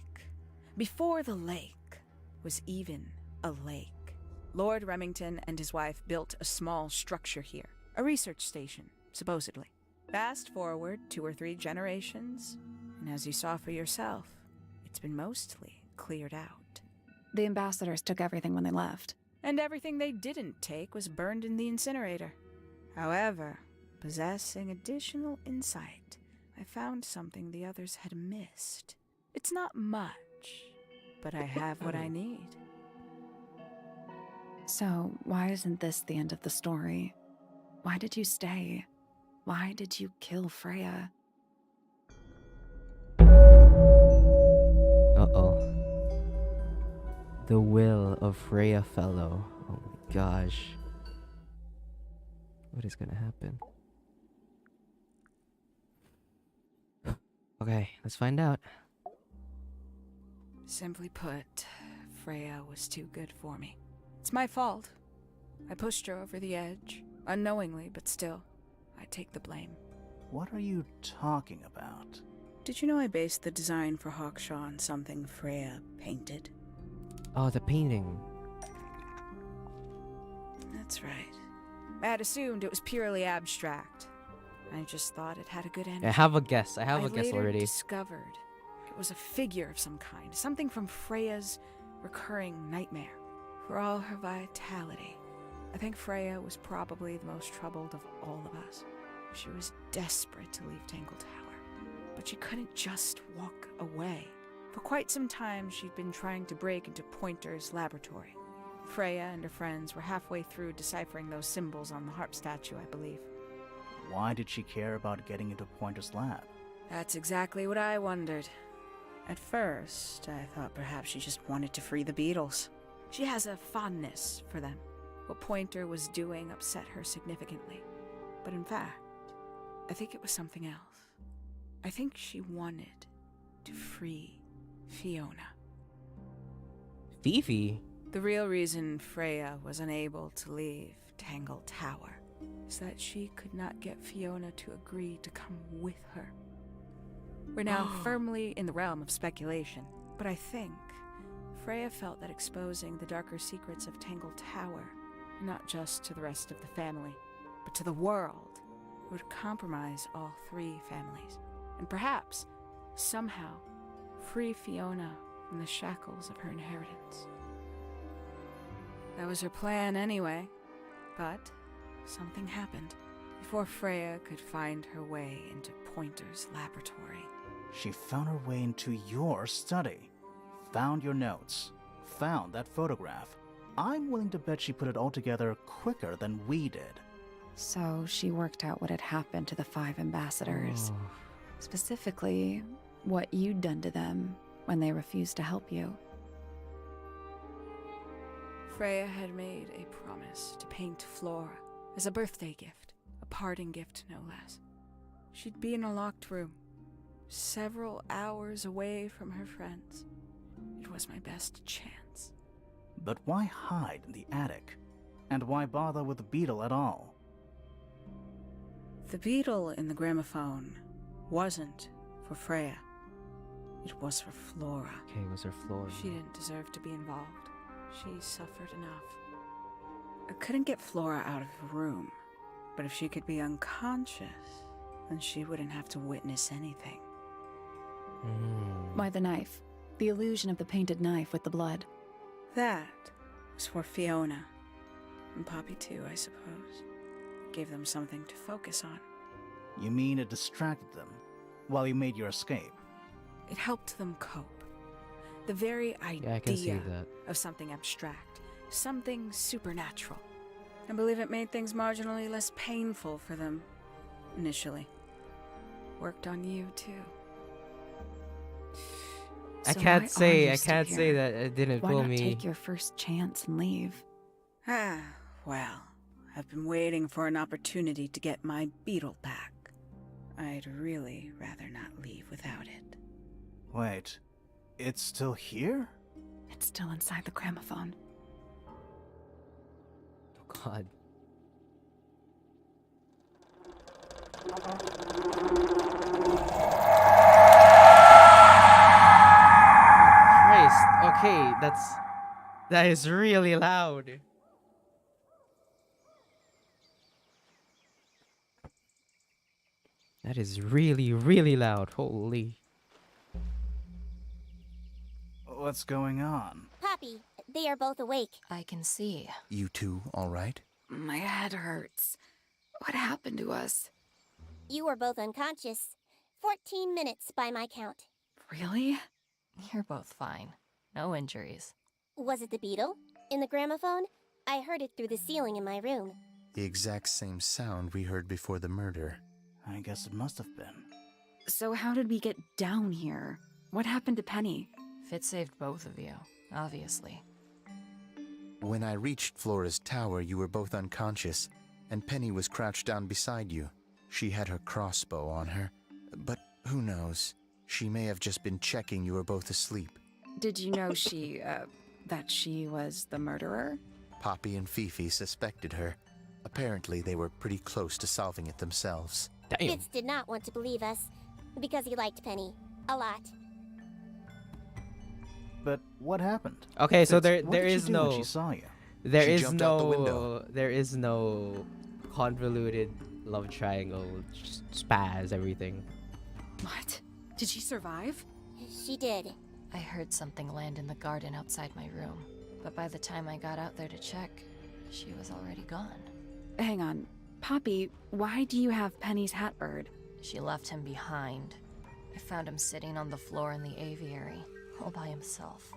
Speaker 6: before the lake was even a lake, Lord Remington and his wife built a small structure here, a research station, supposedly. Fast forward 2 or 3 generations, and as you saw for yourself, it's been mostly cleared out.
Speaker 3: The ambassadors took everything when they left.
Speaker 6: And everything they didn't take was burned in the incinerator. However, possessing additional insight, I found something the others had missed. It's not much, but I have what I need.
Speaker 3: So, why isn't this the end of the story? Why did you stay? Why did you kill Freya?
Speaker 1: Uh-oh. The will of Freya Fellow. Oh my gosh. What is gonna happen? Okay, let's find out.
Speaker 6: Simply put, Freya was too good for me. It's my fault. I pushed her over the edge, unknowingly, but still, I take the blame.
Speaker 2: What are you talking about?
Speaker 6: Did you know I based the design for Hawkshaw on something Freya painted?
Speaker 1: Oh, the painting.
Speaker 6: That's right. I had assumed it was purely abstract. I just thought it had a good energy.
Speaker 1: I have a guess. I have
Speaker 6: I
Speaker 1: a guess
Speaker 6: later
Speaker 1: already.
Speaker 6: discovered it was a figure of some kind, something from Freya's recurring nightmare. For all her vitality, I think Freya was probably the most troubled of all of us. She was desperate to leave Tangle Tower, but she couldn't just walk away. For quite some time, she'd been trying to break into Pointer's laboratory. Freya and her friends were halfway through deciphering those symbols on the harp statue, I believe.
Speaker 2: Why did she care about getting into Pointer's lab?
Speaker 6: That's exactly what I wondered. At first, I thought perhaps she just wanted to free the beetles. She has a fondness for them. What Pointer was doing upset her significantly. But in fact, I think it was something else. I think she wanted to free Fiona.
Speaker 1: Fifi?
Speaker 6: The real reason Freya was unable to leave Tangle Tower is that she could not get Fiona to agree to come with her. We're now firmly in the realm of speculation, but I think Freya felt that exposing the darker secrets of Tangle Tower, not just to the rest of the family, but to the world, would compromise all three families, and perhaps, somehow, free Fiona from the shackles of her inheritance. That was her plan anyway, but something happened before Freya could find her way into Pointer's laboratory.
Speaker 2: She found her way into your study, found your notes, found that photograph. I'm willing to bet she put it all together quicker than we did.
Speaker 3: So she worked out what had happened to the 5 ambassadors.
Speaker 1: Oh.
Speaker 3: Specifically, what you'd done to them when they refused to help you.
Speaker 6: Freya had made a promise to paint Flora as a birthday gift, a parting gift no less. She'd be in a locked room, several hours away from her friends. It was my best chance.
Speaker 2: But why hide in the attic? And why bother with the beetle at all?
Speaker 6: The beetle in the gramophone wasn't for Freya. It was for Flora.
Speaker 1: Okay, it was her floor.
Speaker 6: She didn't deserve to be involved. She suffered enough. I couldn't get Flora out of her room, but if she could be unconscious, then she wouldn't have to witness anything.
Speaker 3: Why the knife? The illusion of the painted knife with the blood.
Speaker 6: That was for Fiona. And Poppy too, I suppose. Gave them something to focus on.
Speaker 2: You mean it distracted them while you made your escape?
Speaker 6: It helped them cope. The very
Speaker 1: Yeah, I can see
Speaker 6: idea
Speaker 1: that.
Speaker 6: of something abstract, something supernatural. I believe it made things marginally less painful for them, initially. Worked on you, too.
Speaker 1: I
Speaker 3: So
Speaker 1: can't
Speaker 3: why
Speaker 1: say.
Speaker 3: are you
Speaker 1: I
Speaker 3: still
Speaker 1: can't say
Speaker 3: here?
Speaker 1: that it didn't
Speaker 3: Why
Speaker 1: pull
Speaker 3: not
Speaker 1: me.
Speaker 3: take your first chance and leave?
Speaker 6: Well, I've been waiting for an opportunity to get my beetle back. I'd really rather not leave without it.
Speaker 2: Wait, it's still here?
Speaker 3: It's still inside the gramophone.
Speaker 1: Oh God. Christ. Okay, that is really loud. That is really, really loud. Holy.
Speaker 2: What's going on?
Speaker 5: Poppy, they are both awake.
Speaker 7: I can see.
Speaker 8: You two all right?
Speaker 3: My head hurts. What happened to us?
Speaker 5: You were both unconscious. 14 minutes by my count.
Speaker 3: Really?
Speaker 7: You're both fine. No injuries.
Speaker 5: Was it the beetle? In the gramophone? I heard it through the ceiling in my room.
Speaker 8: The exact same sound we heard before the murder.
Speaker 2: I guess it must have been.
Speaker 3: So how did we get down here? What happened to Penny?
Speaker 7: Fit saved both of you, obviously.
Speaker 8: When I reached Flora's tower, you were both unconscious, and Penny was crouched down beside you. She had her crossbow on her, but who knows? She may have just been checking you were both asleep.
Speaker 3: Did you know that she was the murderer?
Speaker 8: Poppy and Fifi suspected her. Apparently, they were pretty close to solving it themselves.
Speaker 1: Damn.
Speaker 5: Fitz did not want to believe us, because he liked Penny. A lot.
Speaker 2: But what happened?
Speaker 1: Okay, so
Speaker 2: Fitz, what
Speaker 1: there
Speaker 2: did she
Speaker 1: is
Speaker 2: do when
Speaker 1: no
Speaker 2: she saw you.
Speaker 8: She jumped out the window.
Speaker 1: there is no convoluted love triangle spaz everything.
Speaker 3: What? Did she survive?
Speaker 5: She did.
Speaker 7: I heard something land in the garden outside my room, but by the time I got out there to check, she was already gone.
Speaker 3: Hang on. Poppy, why do you have Penny's hat bird?
Speaker 7: She left him behind. I found him sitting on the floor in the aviary, all by himself.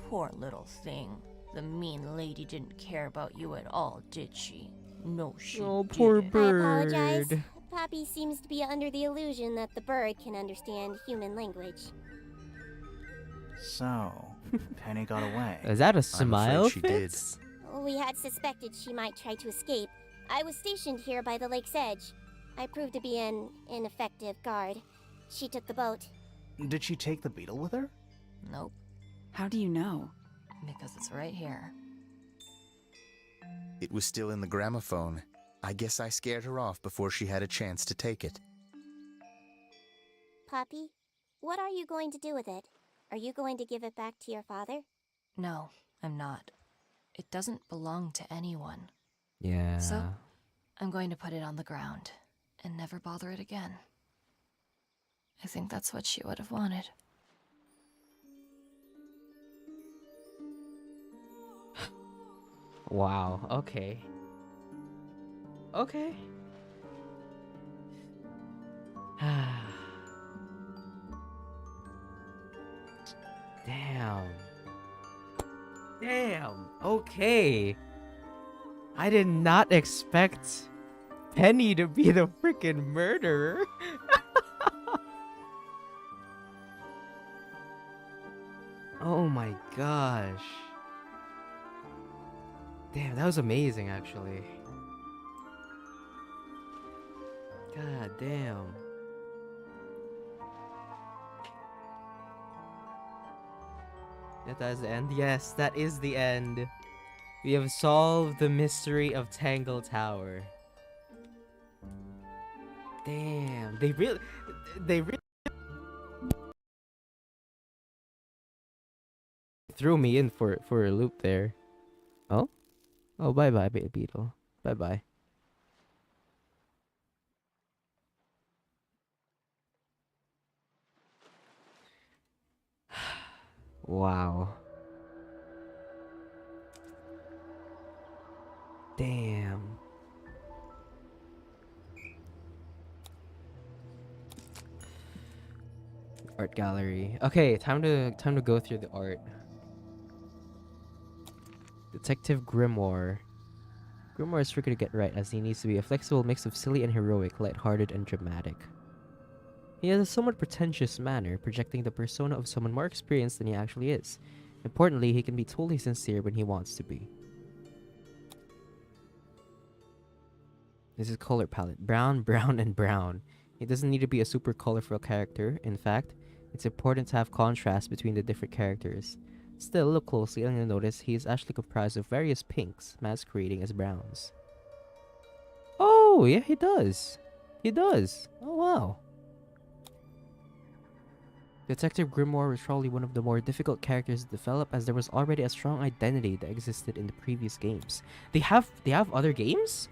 Speaker 7: Poor little thing. The mean lady didn't care about you at all, did she? No, she
Speaker 1: Oh, poor
Speaker 7: didn't.
Speaker 1: bird.
Speaker 5: I apologize. Poppy seems to be under the illusion that the bird can understand human language.
Speaker 2: So, Penny got away.
Speaker 1: Is that a smile?
Speaker 8: she did.
Speaker 1: Fitz?
Speaker 5: We had suspected she might try to escape. I was stationed here by the lake's edge. I proved to be an ineffective guard. She took the boat.
Speaker 2: Did she take the beetle with her?
Speaker 7: Nope,
Speaker 3: How do you know?
Speaker 7: because it's right here.
Speaker 8: It was still in the gramophone. I guess I scared her off before she had a chance to take it.
Speaker 5: Poppy, what are you going to do with it? Are you going to give it back to your father?
Speaker 7: No, I'm not. It doesn't belong to anyone.
Speaker 1: Yeah.
Speaker 7: So, I'm going to put it on the ground and never bother it again. I think that's what she would have wanted.
Speaker 1: Wow. Okay. Okay. Damn. Damn. Okay. I did not expect Penny to be the freaking murderer. Oh my gosh. Damn, that was amazing actually. God damn. That is the end? Yes, that is the end. We have solved the mystery of Tangle Tower. Damn, they really threw me in for a loop there. Oh? Oh, bye-bye, Beetle. Bye-bye. Wow. Damn. Art gallery. Okay, time to go through the art. Detective Grimoire. Grimoire is tricky to get right as he needs to be a flexible mix of silly and heroic, lighthearted and dramatic. He has a somewhat pretentious manner, projecting the persona of someone more experienced than he actually is. Importantly, he can be totally sincere when he wants to be. This is color palette. Brown, brown, and brown. He doesn't need to be a super colorful character. In fact, it's important to have contrast between the different characters. Still, look closely and you'll notice he is actually comprised of various pinks, masquerading as browns. Oh, yeah, he does. He does. Oh, wow. Detective Grimoire was probably one of the more difficult characters to develop as there was already a strong identity that existed in the previous games. They have other games?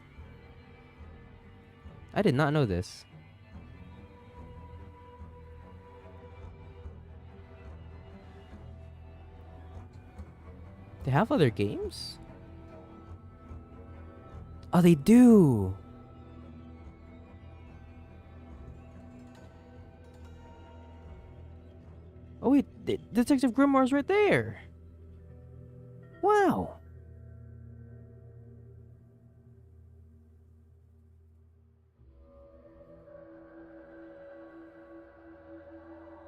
Speaker 1: I did not know this. They have other games? Oh, they do! Oh wait, Detective Grimoire's right there! now.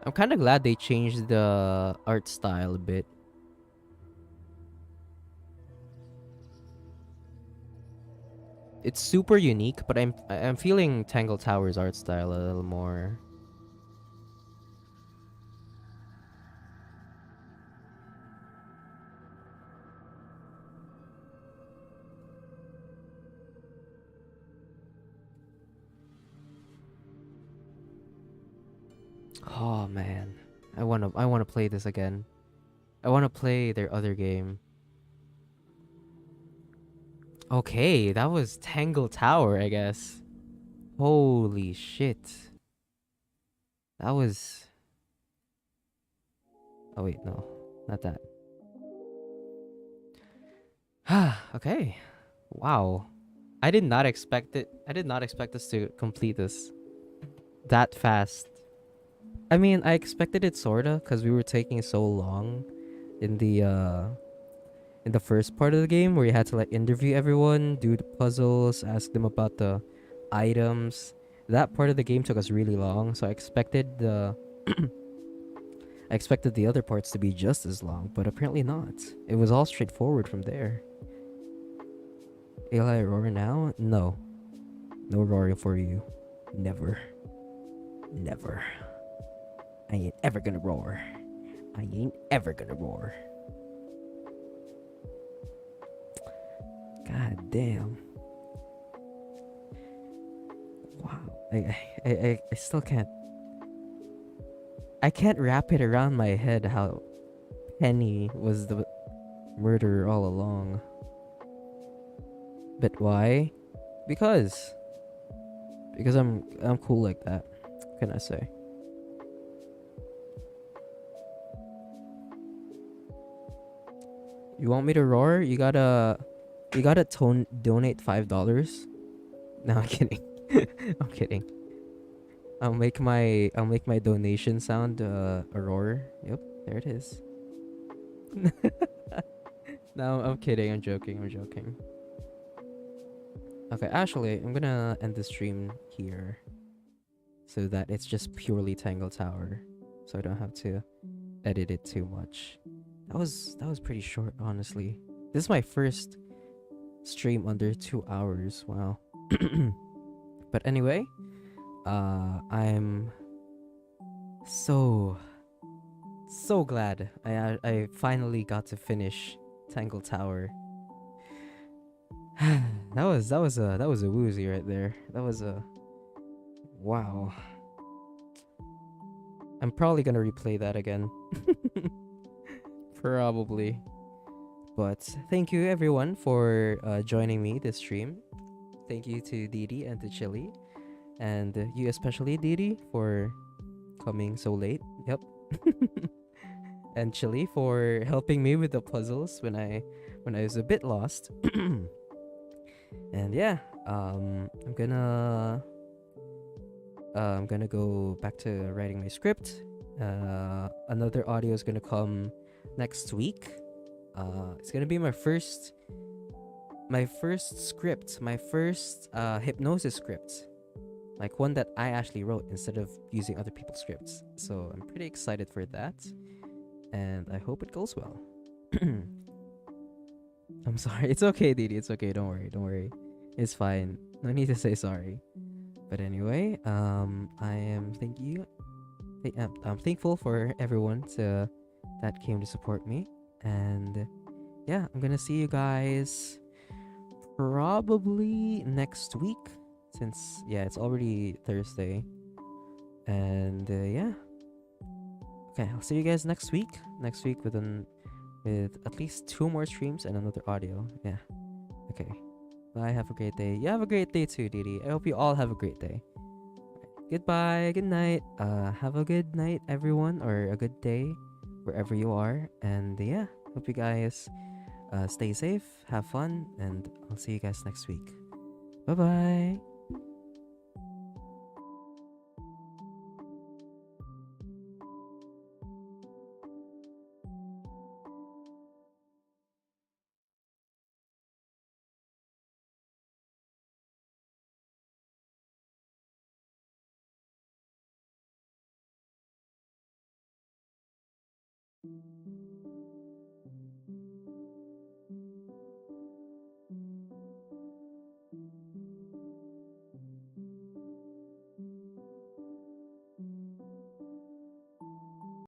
Speaker 1: I'm kind of glad they changed the art style a bit. It's super unique, but I'm feeling Tangle Tower's art style a little more. Oh man, I wanna play this again. I wanna play their other game. Okay, that was Tangle Tower, I guess. Holy shit. That was. Oh wait, no, not that. Okay. Wow. I did not expect it. I did not expect us to complete this that fast. I mean, I expected it sorta because we were taking so long in the first part of the game where you had to like interview everyone, do the puzzles, ask them about the items. That part of the game took us really long, so I expected the I expected the other parts to be just as long, but apparently not. It was all straightforward from there. Will I roar now? No. No roaring for you. Never. Never. I ain't ever gonna roar. I ain't ever gonna roar. God damn. Wow. I still can't. I can't wrap it around my head how Penny was the murderer all along. But why? Because I'm cool like that. What can I say? You want me to roar? You gotta donate $5. No, I'm kidding. I'm kidding. I'll make my donation sound a roar. Yep, there it is. No, I'm kidding. I'm joking. I'm joking. Okay, actually, I'm gonna end the stream here so that it's just purely Tangle Tower, so I don't have to edit it too much. That was pretty short, honestly. This is my first stream under 2 hours. Wow. But anyway, I'm so glad I finally got to finish Tangle Tower. that was a woozy right there. That was a wow. I'm probably gonna replay that again. Probably. But thank you everyone for joining me this stream. Thank you to Didi and to Chili, and you especially Didi for coming so late. Yep. And Chili for helping me with the puzzles when I was a bit lost. And yeah, I'm gonna go back to writing my script. Another audio is gonna come next week. It's gonna be my first script, my first hypnosis script, like one that I actually wrote instead of using other people's scripts. So I'm pretty excited for that, and I hope it goes well. I'm sorry. It's okay, Didi. It's okay. Don't worry. Don't worry. It's fine. No need to say sorry. But anyway, I am I'm thankful for everyone that came to support me, and yeah, I'm gonna see you guys probably next week, since yeah, it's already Thursday, and yeah. Okay, I'll see you guys next week. Next week with at least 2 more streams and another audio. Yeah. Okay. Bye. Have a great day. You have a great day too, Didi. I hope you all have a great day. Goodbye. Good night. Have a good night, everyone, or a good day wherever you are. And yeah, hope you guys stay safe, have fun, and I'll see you guys next week. Bye bye.
Speaker 3: you.